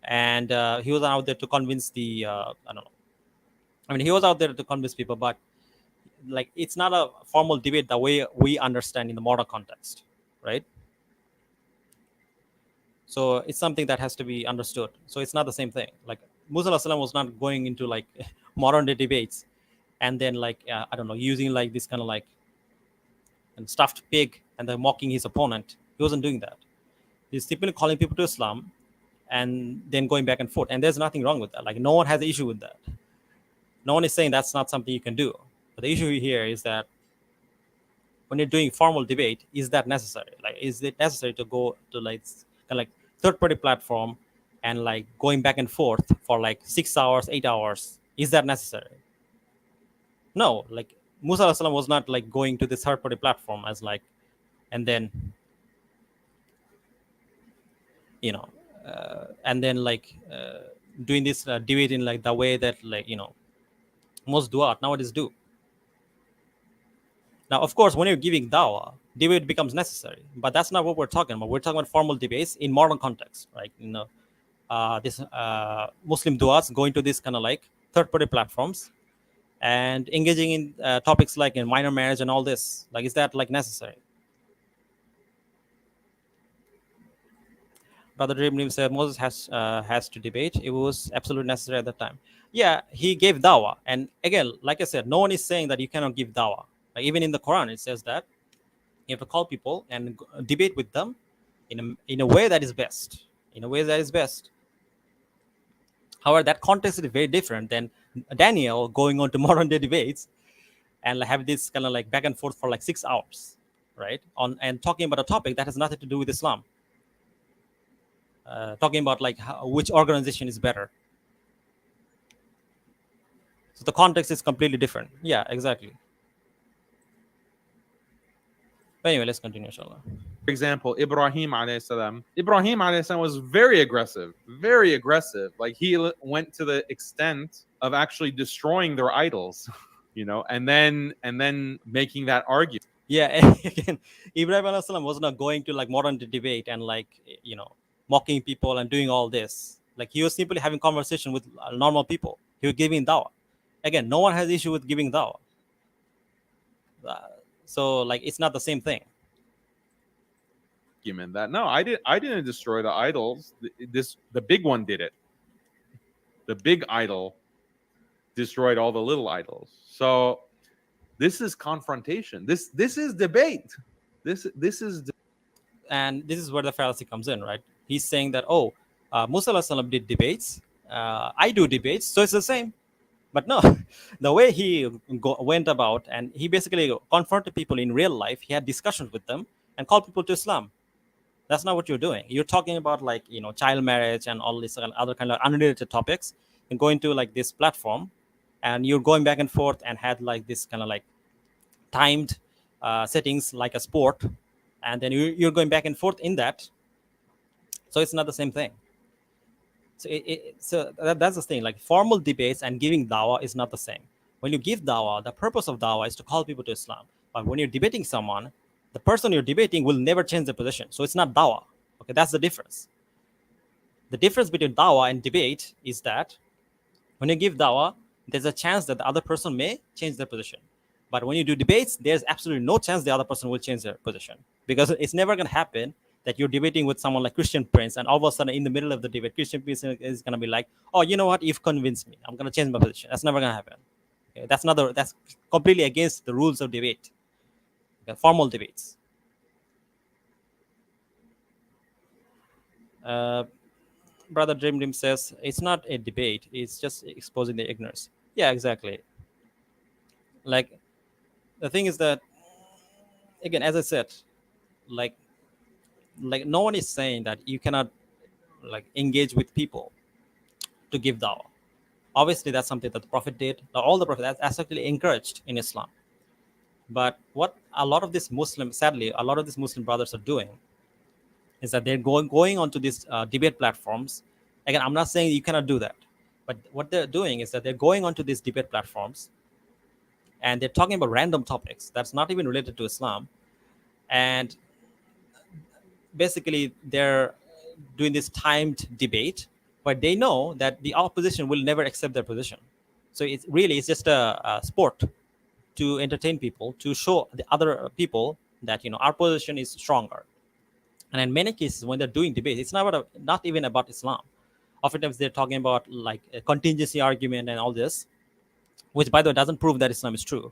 and he was out there to convince the I don't know. I mean, he was out there to convince people, but like it's not a formal debate the way we understand in the modern context, right? So it's something that has to be understood. So it's not the same thing. Like Musa alayhi salam was not going into like modern day debates and then like I don't know, using like this kind of like and stuffed pig and then mocking his opponent. He wasn't doing that. He's simply calling people to Islam and then going back and forth. And there's nothing wrong with that. Like no one has an issue with that. No one is saying that's not something you can do. But the issue here is that when you're doing formal debate, is that necessary? Like, is it necessary to go to like kind of like third party platform and like going back and forth for like 6 hours, 8 hours? Is that necessary? No, like Musa alayhi salam was not like going to this third party platform as like, and then, you know, and then like doing this debate in like the way that like, you know, most duaat nowadays do. Now, of course, when you're giving dawah, debate becomes necessary, but that's not what we're talking about. We're talking about formal debates in modern context, right? You know, this Muslim duats going to this kind of like third-party platforms and engaging in topics like in minor marriage and all this. Like, is that like necessary? Brother Dream said Moses has to debate. It was absolutely necessary at that time. Yeah, he gave dawah, and again, like I said, no one is saying that you cannot give dawah. Like even in the Quran, it says that you have to call people and debate with them in a way that is best. In a way that is best. However, that context is very different than Daniel going on to modern day debates and have this kind of like back and forth for like 6 hours, right? On and talking about a topic that has nothing to do with Islam. Talking about like which organization is better. So the context is completely different. Yeah, exactly. But anyway, let's continue, inshallah. For example, Ibrahim alayhi salam. Ibrahim alayhi salam was very aggressive, very aggressive. Like he went to the extent of actually destroying their idols, you know, and then making that argument. Yeah, again, Ibrahim alayhi salam was not going to like modern debate and like, you know, mocking people and doing all this. Like he was simply having conversation with normal people. He was giving dawah. Again, no one has issue with giving dawah. So like it's not the same thing. That no, I didn't destroy the idols. The big one did it. The big idol destroyed all the little idols. So this is confrontation. This is debate. This is and this is where the fallacy comes in, right? He's saying that, oh, Musa alayhi salam did debates, I do debates, so it's the same. But no, the way he went about, and he basically confronted people in real life. He had discussions with them and called people to Islam. That's not what you're doing. You're talking about like, you know, child marriage and all these other kind of unrelated topics, and going to like this platform, and you're going back and forth and had like this kind of like timed settings like a sport, and then you're going back and forth in that. So it's not the same thing. So that's the thing. Like formal debates and giving dawah is not the same. When you give dawah, the purpose of dawah is to call people to Islam. But when you're debating someone, the person you're debating will never change their position. So it's not dawah. Okay, that's the difference. The difference between dawah and debate is that when you give dawah, there's a chance that the other person may change their position. But when you do debates, there's absolutely no chance the other person will change their position, because it's never going to happen that you're debating with someone like Christian Prince, and all of a sudden in the middle of the debate, Christian Prince is going to be like, "Oh, you know what? You've convinced me. I'm going to change my position." That's never going to happen. Okay? That's completely against the rules of debate, okay? Formal debates. Uh, Brother Dream says it's not a debate; it's just exposing the ignorance. Yeah, exactly. Like, the thing is that, again, as I said, like no one is saying that you cannot like engage with people to give dawah. Obviously, that's something that the Prophet did. All the Prophet, that's actually encouraged in Islam. But what a lot of these Muslim, sadly, a lot of these Muslim brothers are doing is that they're going onto these debate platforms. Again, I'm not saying you cannot do that, but what they're doing is that they're going onto these debate platforms and they're talking about random topics that's not even related to Islam, and basically they're doing this timed debate where they know that the opposition will never accept their position. So it's just a sport to entertain people, to show the other people that our position is stronger. And in many cases, when they're doing debates, it's not even about Islam. Oftentimes they're talking about like a contingency argument and all this, which by the way doesn't prove that Islam is true.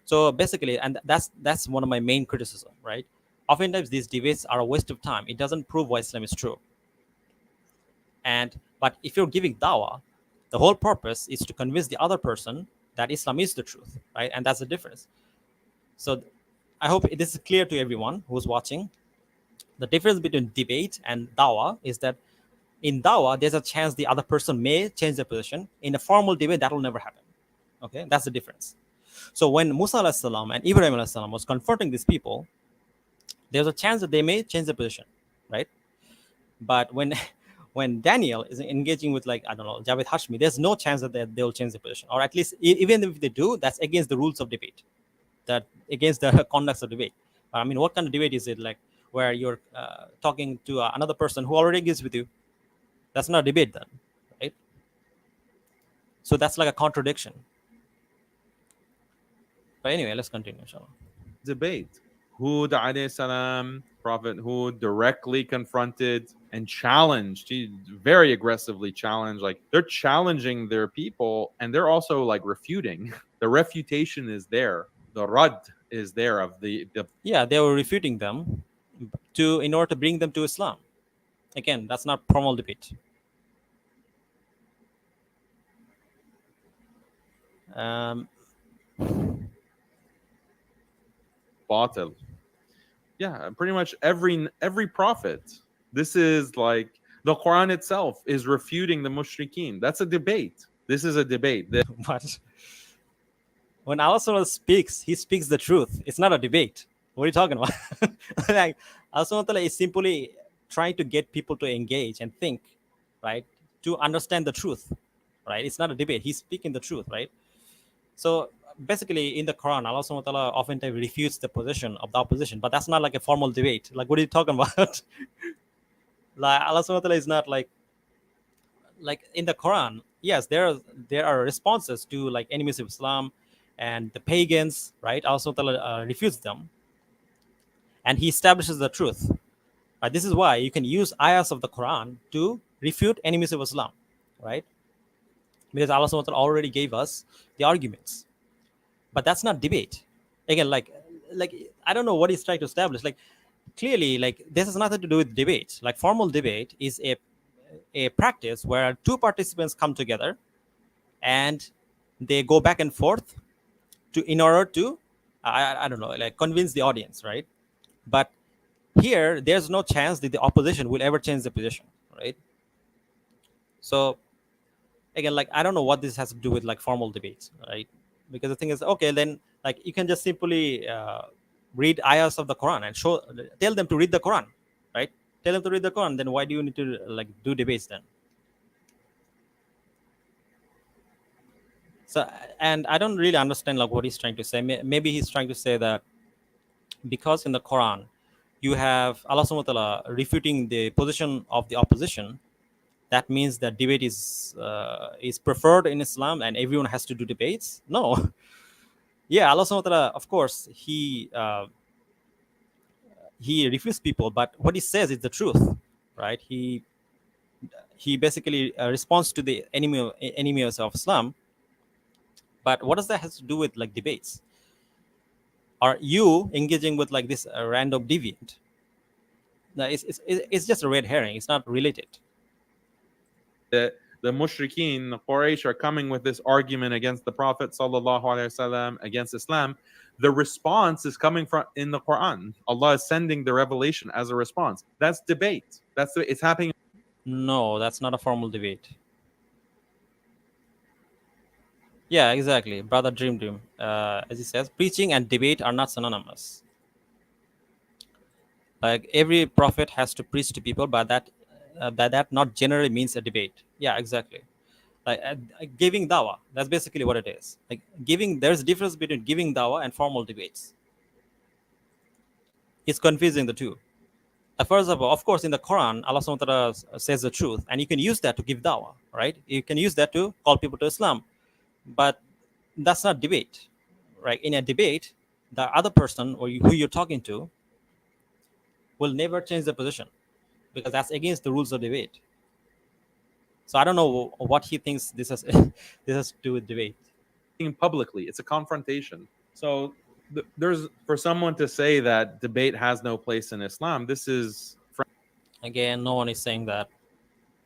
So basically, and that's one of my main criticism, right? Oftentimes these debates are a waste of time. It doesn't prove why Islam is true. And but if you're giving dawah, the whole purpose is to convince the other person that Islam is the truth, right? And that's the difference. So I hope this is clear to everyone who's watching. The difference between debate and dawah is that in dawah, there's a chance the other person may change their position. In a formal debate, that will never happen. Okay, that's the difference. So when Musa alayhi salam and Ibrahim alayhi salam was confronting these people, there's a chance that they may change their position, right? But when when Daniel is engaging with, like, I don't know, Javed Hashmi, there's no chance that they'll change their position, or at least even if they do, that's against the rules of debate, that against the conduct of debate. I mean, what kind of debate is it, like where you're talking to another person who already agrees with you? That's not a debate then, right? So that's like a contradiction. But anyway, let's continue, inshallah. Debate. Hud alayhi salam, Prophet Hud directly confronted and challenged. He very aggressively challenged. Like, they're challenging their people, and they're also like refuting. The refutation is there. The rad is there of the Yeah, they were refuting them in order to bring them to Islam. Again, that's not formal debate. Um, batil. Yeah, pretty much every prophet. This is like the Quran itself is refuting the mushrikeen. That's a debate. This is a debate. but when Allah Subhanahu speaks, He speaks the truth. It's not a debate. What are you talking about? Like, Allah Subhanahu is simply trying to get people to engage and think, right? To understand the truth, right? It's not a debate. He's speaking the truth, right? So basically, in the Quran, Allah Subhanahu wa Taala oftentimes refutes the position of the opposition, but that's not like a formal debate. Like, what are you talking about? Like, Allah Subhanahu wa Taala is not like in the Quran. Yes, there are responses to like enemies of Islam and the pagans, right? Allah Subhanahu wa Taala refutes them, and He establishes the truth. This is why you can use ayahs of the Quran to refute enemies of Islam, right? Because Allah Subhanahu wa Taala already gave us the arguments. But that's not debate. Again, like I don't know what He's trying to establish. Like, clearly, like, this has nothing to do with debate. Like, formal debate is a practice where two participants come together and they go back and forth in order to I don't know, like, convince the audience, right? But here there's no chance that the opposition will ever change the position, right? So again, like, I don't know what this has to do with like formal debates, right? Because the thing is, okay, then like you can just simply read ayahs of the Quran and tell them to read the Quran, right? Tell them to read the Quran. Then why do you need to like do debates then? So, and I don't really understand like what he's trying to say. Maybe he's trying to say that because in the Quran you have Allah Subhanahu wa Taala refuting the position of the opposition, that means that debate is preferred in Islam and everyone has to do debates. No. Yeah, Allah subhanahu wa ta'ala, of course, he refutes people, but what he says is the truth, right? He basically responds to the enemies of Islam. But what does that has to do with like debates? Are you engaging with like this random deviant? No, it's just a red herring. It's not related. The mushrikeen, the Quraysh, are coming with this argument against the Prophet sallallahu alaihi wasallam, against Islam. The response is coming from in the Quran. Allah is sending the revelation as a response. That's debate. It's happening. No, that's not a formal debate. Yeah, exactly, brother Dream. As he says, preaching and debate are not synonymous. Like every prophet has to preach to people, but that not generally means a debate. Yeah, exactly. Like giving dawah, that's basically what it is. Like giving, there's a difference between giving dawah and formal debates. It's confusing the two. First of all, of course, in the Quran, Allah subhanahu wa ta'ala says the truth, and you can use that to give dawah, right? You can use that to call people to Islam, but that's not debate, right? In a debate, the other person or who you're talking to will never change the position because that's against the rules of debate. So I don't know what he thinks this has this has to do with debate. Publicly. It's a confrontation. So there's, for someone to say that debate has no place in Islam, this is Again, no one is saying that.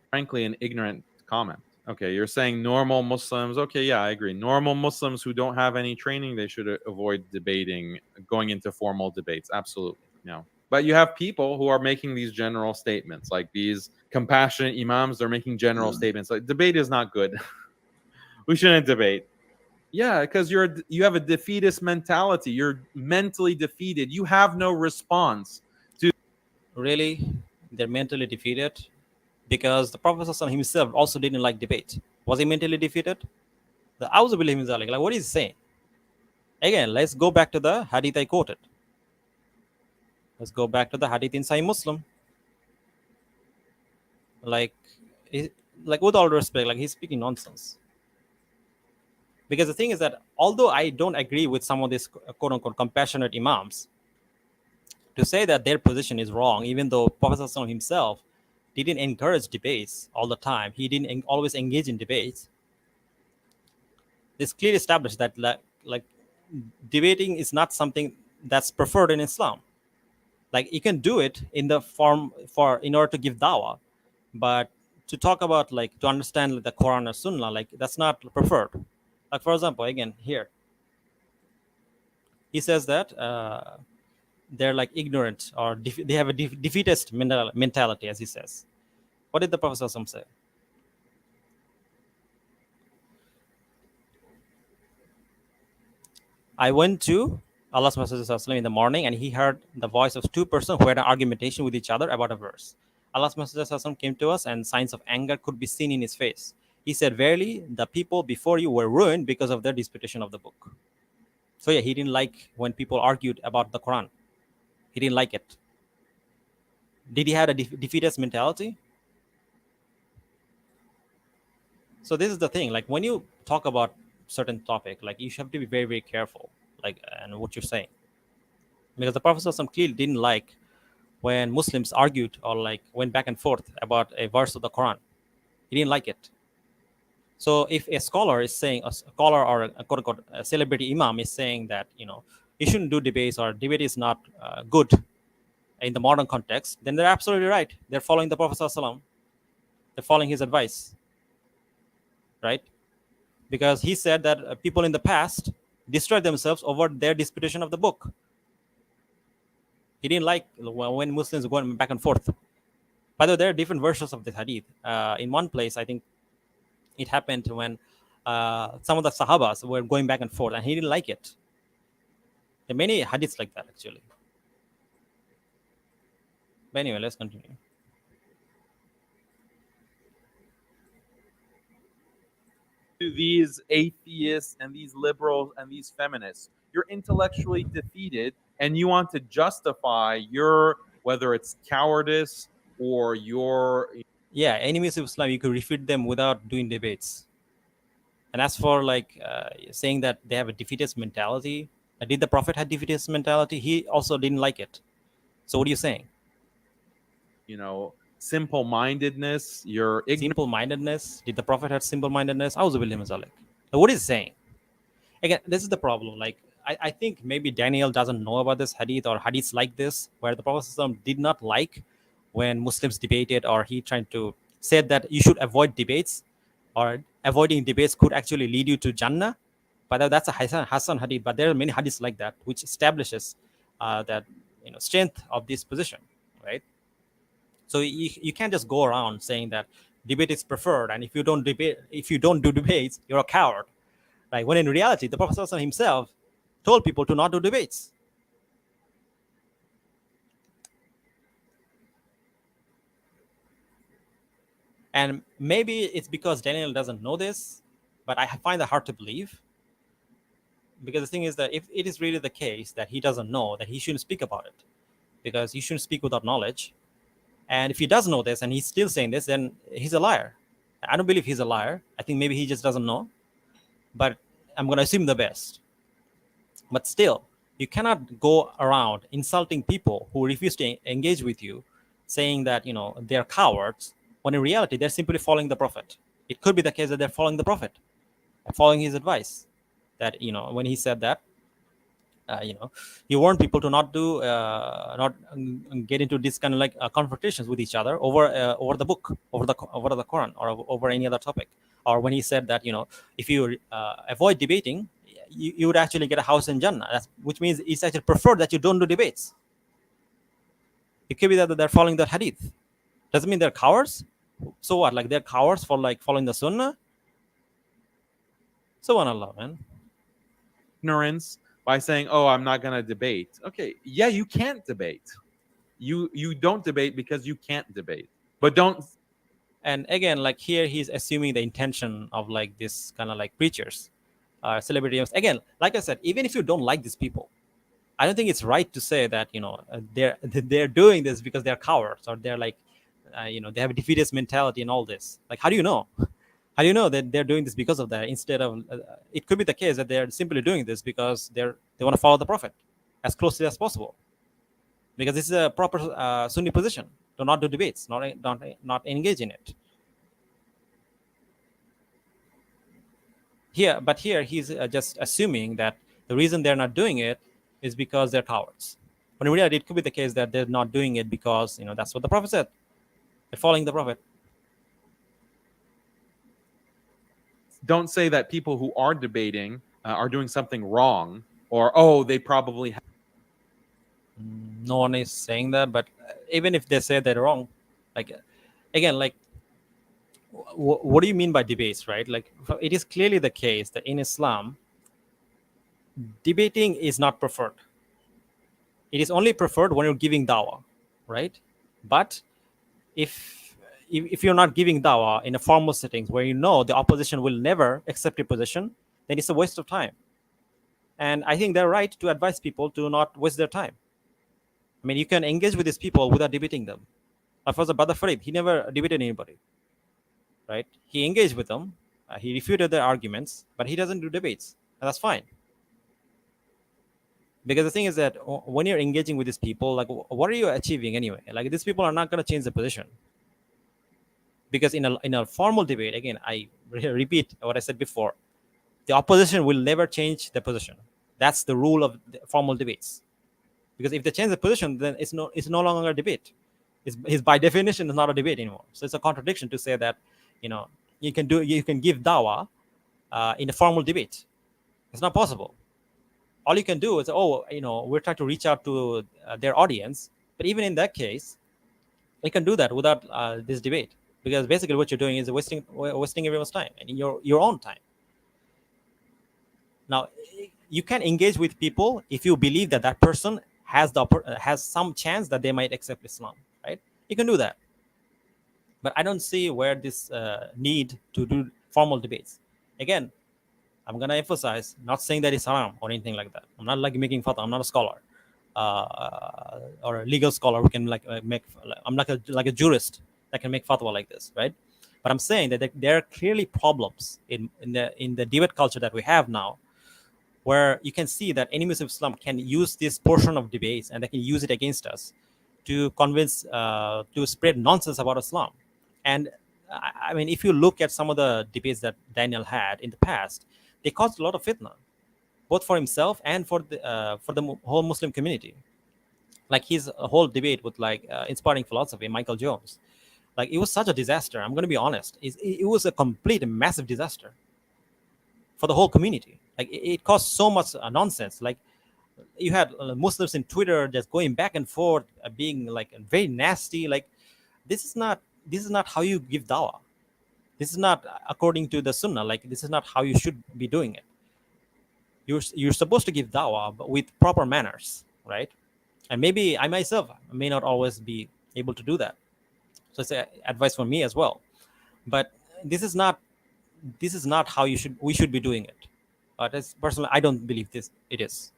frankly an ignorant comment. Okay, you're saying normal Muslims. Okay, yeah, I agree. Normal Muslims who don't have any training, they should avoid debating, going into formal debates. Absolutely. No. But you have people who are making these general statements, like these compassionate imams. They're making general statements like debate is not good. We shouldn't debate. Yeah, because you have a defeatist mentality. You're mentally defeated. You have no response to. Really, they're mentally defeated because the Prophet ﷺ himself also didn't like debate. Was he mentally defeated? The Auzubillah min zalik. Like what is he saying? Again, let's go back to the hadith I quoted. Let's go back to the hadith in Sahih Muslim. Like, like with all respect, like he's speaking nonsense. Because the thing is that although I don't agree with some of these quote unquote compassionate imams, to say that their position is wrong, even though Prophet ﷺ himself didn't encourage debates all the time, he didn't always engage in debates. This clearly established that like debating is not something that's preferred in Islam. Like you can do it in the form for in order to give dawah, but to talk about like to understand the Quran or Sunnah, like that's not preferred. Like for example, again here, he says that they're like ignorant or they have a defeatist mentality, as he says. What did the Prophet ﷺ say? I went to Allah's Messenger in the morning and he heard the voice of two persons who had an argumentation with each other about a verse. Allah's Messenger came to us and signs of anger could be seen in his face. He said, verily, the people before you were ruined because of their disputation of the book. So yeah, he didn't like when people argued about the Quran. He didn't like it. Did he have a defeatist mentality? So this is the thing. Like when you talk about certain topic, like you have to be very, very careful, like and what you're saying, because the Prophet ﷺ clearly didn't like when Muslims argued or like went back and forth about a verse of the Quran. He didn't like it. So if a scholar is saying, a scholar or a quote unquote a celebrity imam is saying that you shouldn't do debates or debate is not good in the modern context, then they're absolutely right. They're following the Prophet ﷺ. They're following his advice, right? Because he said that people in the past destroyed themselves over their disputation of the book. He didn't like when Muslims were going back and forth. By the way, there are different versions of the hadith. In one place, I think it happened when some of the Sahabas were going back and forth, and he didn't like it. There are many hadiths like that, actually. But anyway, let's continue. To these atheists and these liberals and these feminists, you're intellectually defeated and you want to justify your, whether it's cowardice or your. Yeah, enemies of Islam, you could refute them without doing debates. And as for like saying that they have a defeatist mentality, did the Prophet have defeatist mentality? He also didn't like it. So what are you saying? You know, simple-mindedness, you're ignorant. Simple-mindedness? Did the Prophet have simple-mindedness? What is he saying? Again, this is the problem. Like, I think maybe Daniel doesn't know about this hadith or hadiths like this, where the Prophet ﷺ did not like when Muslims debated, or he trying to said that you should avoid debates, or avoiding debates could actually lead you to Jannah. But that's a Hassan hadith. But there are many hadiths like that which establishes that strength of this position, right? So you can't just go around saying that debate is preferred, and if you don't do debates, you're a coward. Like, when in reality, the Prophet ﷺ himself told people to not do debates. And maybe it's because Daniel doesn't know this, but I find that hard to believe. Because the thing is that if it is really the case that he doesn't know, that he shouldn't speak about it. Because he shouldn't speak without knowledge. And if he does know this and he's still saying this, then he's a liar. I don't believe he's a liar. I think maybe he just doesn't know. But I'm going to assume the best. But still, you cannot go around insulting people who refuse to engage with you, saying that they're cowards, when in reality they're simply following the Prophet. It could be the case that they're following the Prophet, following his advice. That when he said that, he warned people to not get into this kind of like confrontations with each other over the book, over the Quran, or over any other topic. Or when he said that if you avoid debating, you would actually get a house in Jannah. Which means it's actually preferred that you don't do debates. It could be that they're following that hadith. Doesn't mean they're cowards. So what? Like, they're cowards for like following the Sunnah. Subhanallah, man. Ignorance by saying, "Oh, I'm not going to debate." Okay, yeah, you can't debate. You don't debate because you can't debate. But don't. And again, like, here he's assuming the intention of like this kind of like preachers, celebrities. Again, like I said, even if you don't like these people, I don't think it's right to say that they're doing this because they're cowards, or they're like they have a defeatist mentality and all this. Like, how do you know? How do you know that they're doing this because of that? Instead of it could be the case that they're simply doing this because they want to follow the Prophet as closely as possible, because this is a proper Sunni position to not do debates, not engage in it. Here he's just assuming that the reason they're not doing it is because they're cowards. When in reality, it could be the case that they're not doing it because that's what the Prophet said. They're following the Prophet. Don't say that people who are debating are doing something wrong, or they probably have. No one is saying that, but even if they say they're wrong, like, again, like, what do you mean by debates, right? Like, it is clearly the case that in Islam, debating is not preferred. It is only preferred when you're giving dawah, right? But if you're not giving dawah in a formal settings where the opposition will never accept your position, then it's a waste of time. And I think they're right to advise people to not waste their time. I mean, you can engage with these people without debating them. Like, for Brother Farid, he never debated anybody, right? He engaged with them, he refuted their arguments, but he doesn't do debates, and that's fine. Because the thing is that when you're engaging with these people, like, what are you achieving anyway? Like, these people are not going to change the position. Because in a formal debate, again, I repeat what I said before, the opposition will never change the position. That's the rule of the formal debates. Because if they change the position, then it's no longer a debate. It's by definition, it's not a debate anymore. So it's a contradiction to say that you can give dawah in a formal debate. It's not possible. All you can do is, we're trying to reach out to their audience. But even in that case, you can do that without this debate, because basically what you're doing is wasting everyone's time and your own time. Now, you can engage with people if you believe that person has some chance that they might accept Islam, right? You can do that. But I don't see where this need to do formal debates. Again, I'm going to emphasize, not saying that it's haram or anything like that. I'm not like making fatwa. I'm not a scholar or a legal scholar who can make. I'm like a jurist that can make fatwa like this, right? But I'm saying that there are clearly problems in the debate culture that we have now, where you can see that enemies of Islam can use this portion of debates and they can use it against us to convince, to spread nonsense about Islam. And I mean, if you look at some of the debates that Daniel had in the past, they caused a lot of fitna, both for himself and for the whole Muslim community. Like his whole debate with like inspiring philosophy, Michael Jones, like it was such a disaster. I'm going to be honest. It was a complete massive disaster for the whole community. Like it caused so much nonsense. Like you had Muslims in Twitter just going back and forth, being like very nasty. Like this is not how you give dawah. This is not according to the Sunnah. Like this is not how you should be doing it. You're supposed to give dawah, but with proper manners, right? And maybe I myself may not always be able to do that. So it's advice for me as well. But this is not how we should be doing it. But as personally, I don't believe this it is.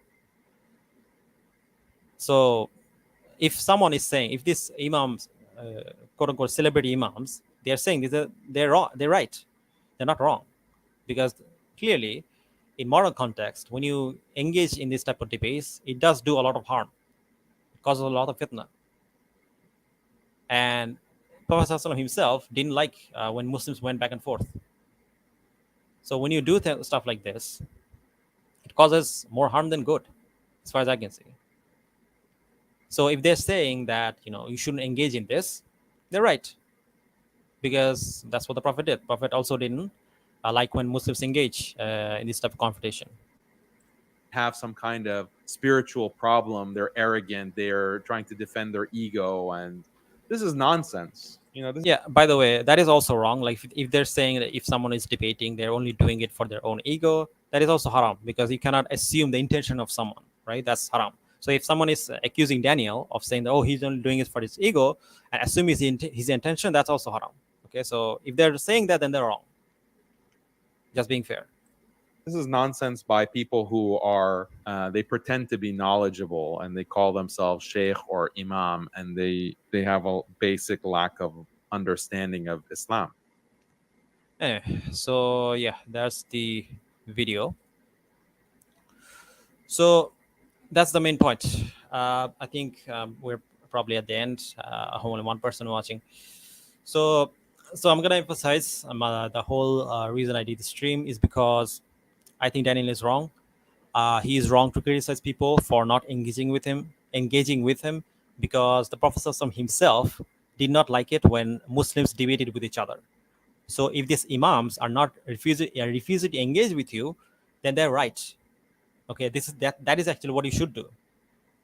So if someone is saying, if these imams, quote unquote celebrity imams, they are saying this, they're wrong, they're right, they're not wrong, because clearly, in moral context, when you engage in this type of debates, it does do a lot of harm, it causes a lot of fitna, and Prophet ﷺ himself didn't like when Muslims went back and forth. So when you do stuff like this, it causes more harm than good, as far as I can see. So if they're saying that you shouldn't engage in this, they're right, because that's what the Prophet did. Prophet also didn't like when Muslims engage in this type of confrontation. Have some kind of spiritual problem. They're arrogant. They're trying to defend their ego, and this is nonsense. Yeah. By the way, that is also wrong. Like if they're saying that if someone is debating, they're only doing it for their own ego, that is also haram, because you cannot assume the intention of someone, right? That's haram. So if someone is accusing Daniel of saying that, oh, he's only doing it for his ego, and assuming his intention, that's also haram. Okay, so if they're saying that, then they're wrong. Just being fair. This is nonsense by people who are they pretend to be knowledgeable and they call themselves sheikh or imam, and they have a basic lack of understanding of Islam. Anyway, so yeah, that's the video. So that's the main point. I think we're probably at the end. Only one person watching. So I'm gonna emphasize the whole reason I did the stream is because I think Daniel is wrong. He is wrong to criticize people for not engaging with him, because the Prophet ﷺ himself did not like it when Muslims debated with each other. So if these imams are not refusing to engage with you, then they're right. Okay, that is actually what you should do.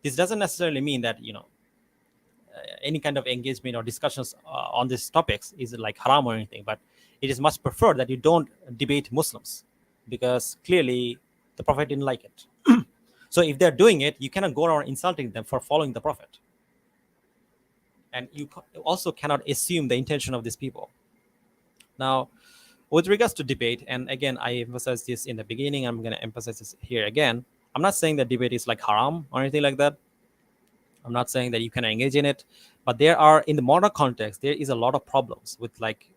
This doesn't necessarily mean that any kind of engagement or discussions on these topics is like haram or anything, but it is much preferred that you don't debate Muslims, because clearly the Prophet didn't like it. So if they're doing it, you cannot go around insulting them for following the Prophet, and you also cannot assume the intention of these people. Now, with regards to debate, and again, I emphasized this in the beginning, I'm going to emphasize this here again. I'm not saying that debate is like haram or anything like that. I'm not saying that you can engage in it, but there are, in the modern context, there is a lot of problems with like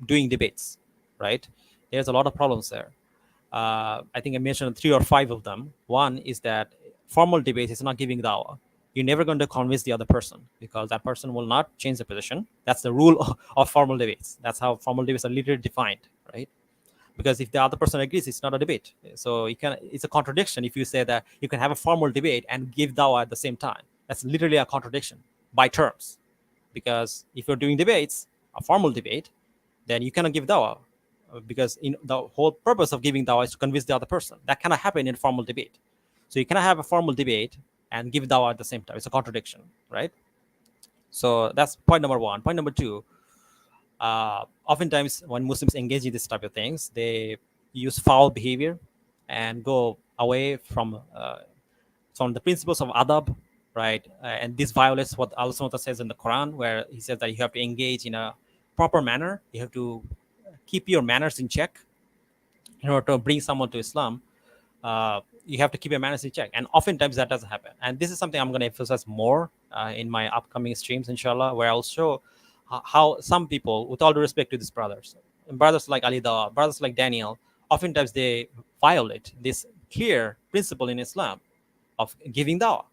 doing debates, right? There's a lot of problems there. I think I mentioned 3 or 5 of them. One is that formal debate is not giving dawah. You're never going to convince the other person, because that person will not change the position. That's the rule of formal debates. That's how formal debates are literally defined, right? Because if the other person agrees, it's not a debate. So it's a contradiction if you say that you can have a formal debate and give dawah at the same time. That's literally a contradiction by terms. Because if you're doing debates, a formal debate, then you cannot give dawah, because in the whole purpose of giving dawah is to convince the other person. That cannot happen in a formal debate. So you cannot have a formal debate and give dawah at the same time. It's a contradiction, right? So that's point number 1. Point number 2, oftentimes when Muslims engage in this type of things, they use foul behavior and go away from the principles of adab, right? And this violates what Allah SWT says in the Quran, where he says that you have to engage in a proper manner. You have to keep your manners in check in order to bring someone to Islam. You have to keep your manners in check, and oftentimes that doesn't happen. And this is something I'm going to emphasize more in my upcoming streams, inshallah, where I'll show how some people, with all due respect to these brothers, brothers like Ali Dawa, brothers like Daniel, oftentimes they violate this clear principle in Islam of giving dawah.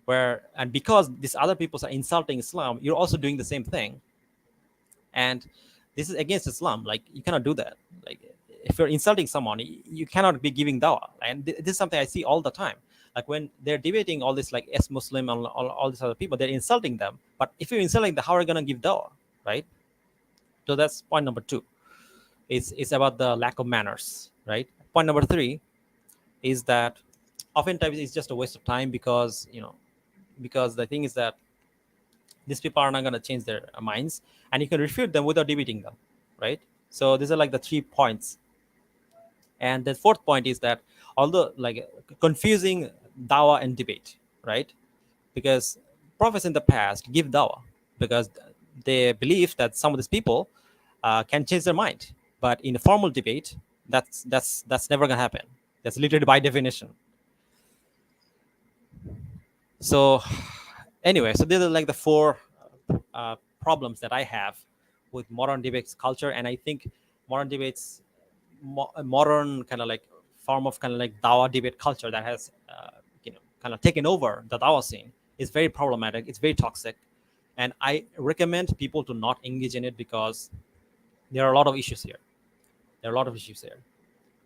Where, and because these other people are insulting Islam, you're also doing the same thing, and this is against Islam. Like, you cannot do that. Like, if you're insulting someone, you cannot be giving dawah. And this is something I see all the time. Like, when they're debating all this, like Muslim and all these other people, they're insulting them. But if you're insulting them, how are you gonna give dawah, right? So that's point number two. It's about the lack of manners, right? Point number three is that oftentimes it's just a waste of time, because because the thing is that these people are not going to change their minds, and you can refute them without debating them, right? So these are like the 3 points. And the fourth point is that, although like confusing dawah and debate, right? Because prophets in the past give dawah because they believe that some of these people can change their mind, but in a formal debate, that's never going to happen. That's literally by definition. So anyway, so these are like the four problems that I have with modern debates culture. And I think modern debates, modern kind of like form of kind of like dawah debate culture that has kind of taken over the dawah scene is very problematic. It's very toxic, and I recommend people to not engage in it, because there are a lot of issues here. There are a lot of issues here,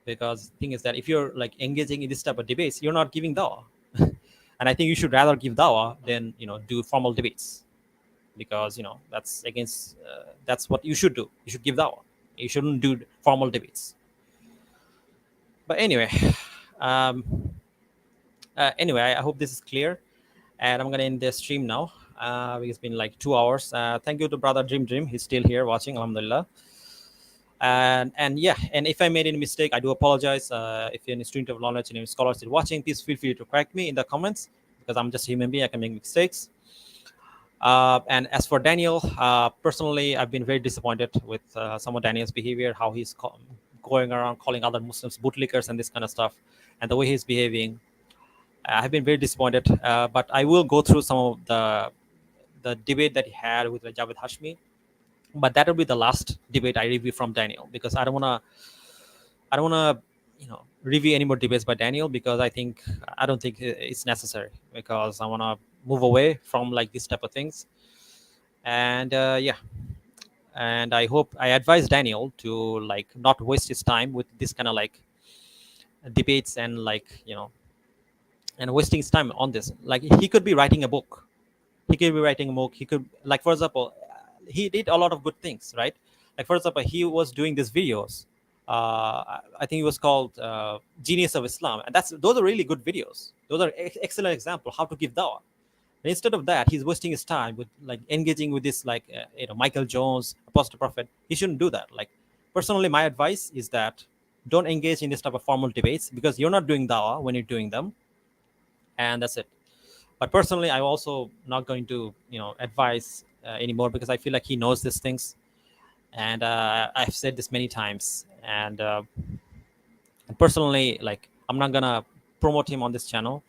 because the thing is that if you're like engaging in this type of debates, you're not giving dawah. And I think you should rather give dawah than do formal debates, because that's against that's what you should do. You should give dawah. You shouldn't do formal debates. But anyway, um, anyway, I hope this is clear, and I'm gonna end the stream now. It's been like 2 hours. Thank you to brother Dream. He's still here watching. Alhamdulillah. And yeah, and if I made any mistake, I do apologize. If you're a student of knowledge and any scholars still watching, please feel free to correct me in the comments, because I'm just a human being. I can make mistakes. And as for Daniel, personally, I've been very disappointed with some of Daniel's behavior, how he's going around calling other Muslims bootlickers and this kind of stuff, and the way he's behaving. I've been very disappointed. But I will go through some of the debate that he had with Javed Hashmi, but that will be the last debate I review from Daniel, because I don't wanna review any more debates by Daniel, because I don't think it's necessary, because I want to move away from like this type of things. And yeah, and I advise Daniel to like not waste his time with this kind of like debates, and like and wasting his time on this. Like, he could be writing a book. He could, like, for example, he did a lot of good things, right? Like, for example, he was doing these videos. I think it was called Genius of Islam, and those are really good videos. Those are excellent example how to give dawah. And instead of that, he's wasting his time with like engaging with this like Michael Jones, Apostle Prophet. He shouldn't do that. Like, personally, my advice is that don't engage in this type of formal debates, because you're not doing dawah when you're doing them, and that's it. But personally, I'm also not going to advise anymore, because I feel like he knows these things, and I've said this many times. And personally, like, I'm not gonna promote him on this channel,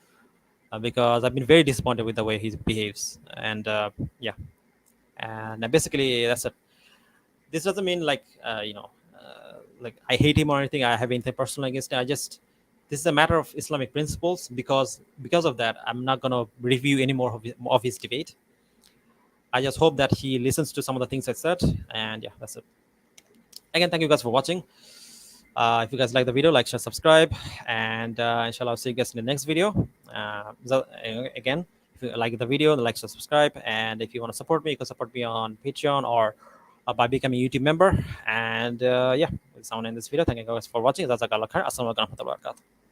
because I've been very disappointed with the way he behaves. And yeah, and basically that's it. This doesn't mean like like I hate him or anything. I have anything personal against him. This is a matter of Islamic principles, because of that, I'm not gonna review any more of his debate. I just hope that he listens to some of the things I said. And yeah, that's it. Again, thank you guys for watching. If you guys like the video, like, share, subscribe, and inshallah I'll see you guys in the next video. Again, if you like the video, like, share, subscribe, and if you want to support me, you can support me on Patreon or by becoming a YouTube member. And yeah, that's all in this video. Thank you guys for watching. Jazakallah khair. Assalamu alaikum warahmatullahi wabarakatuh.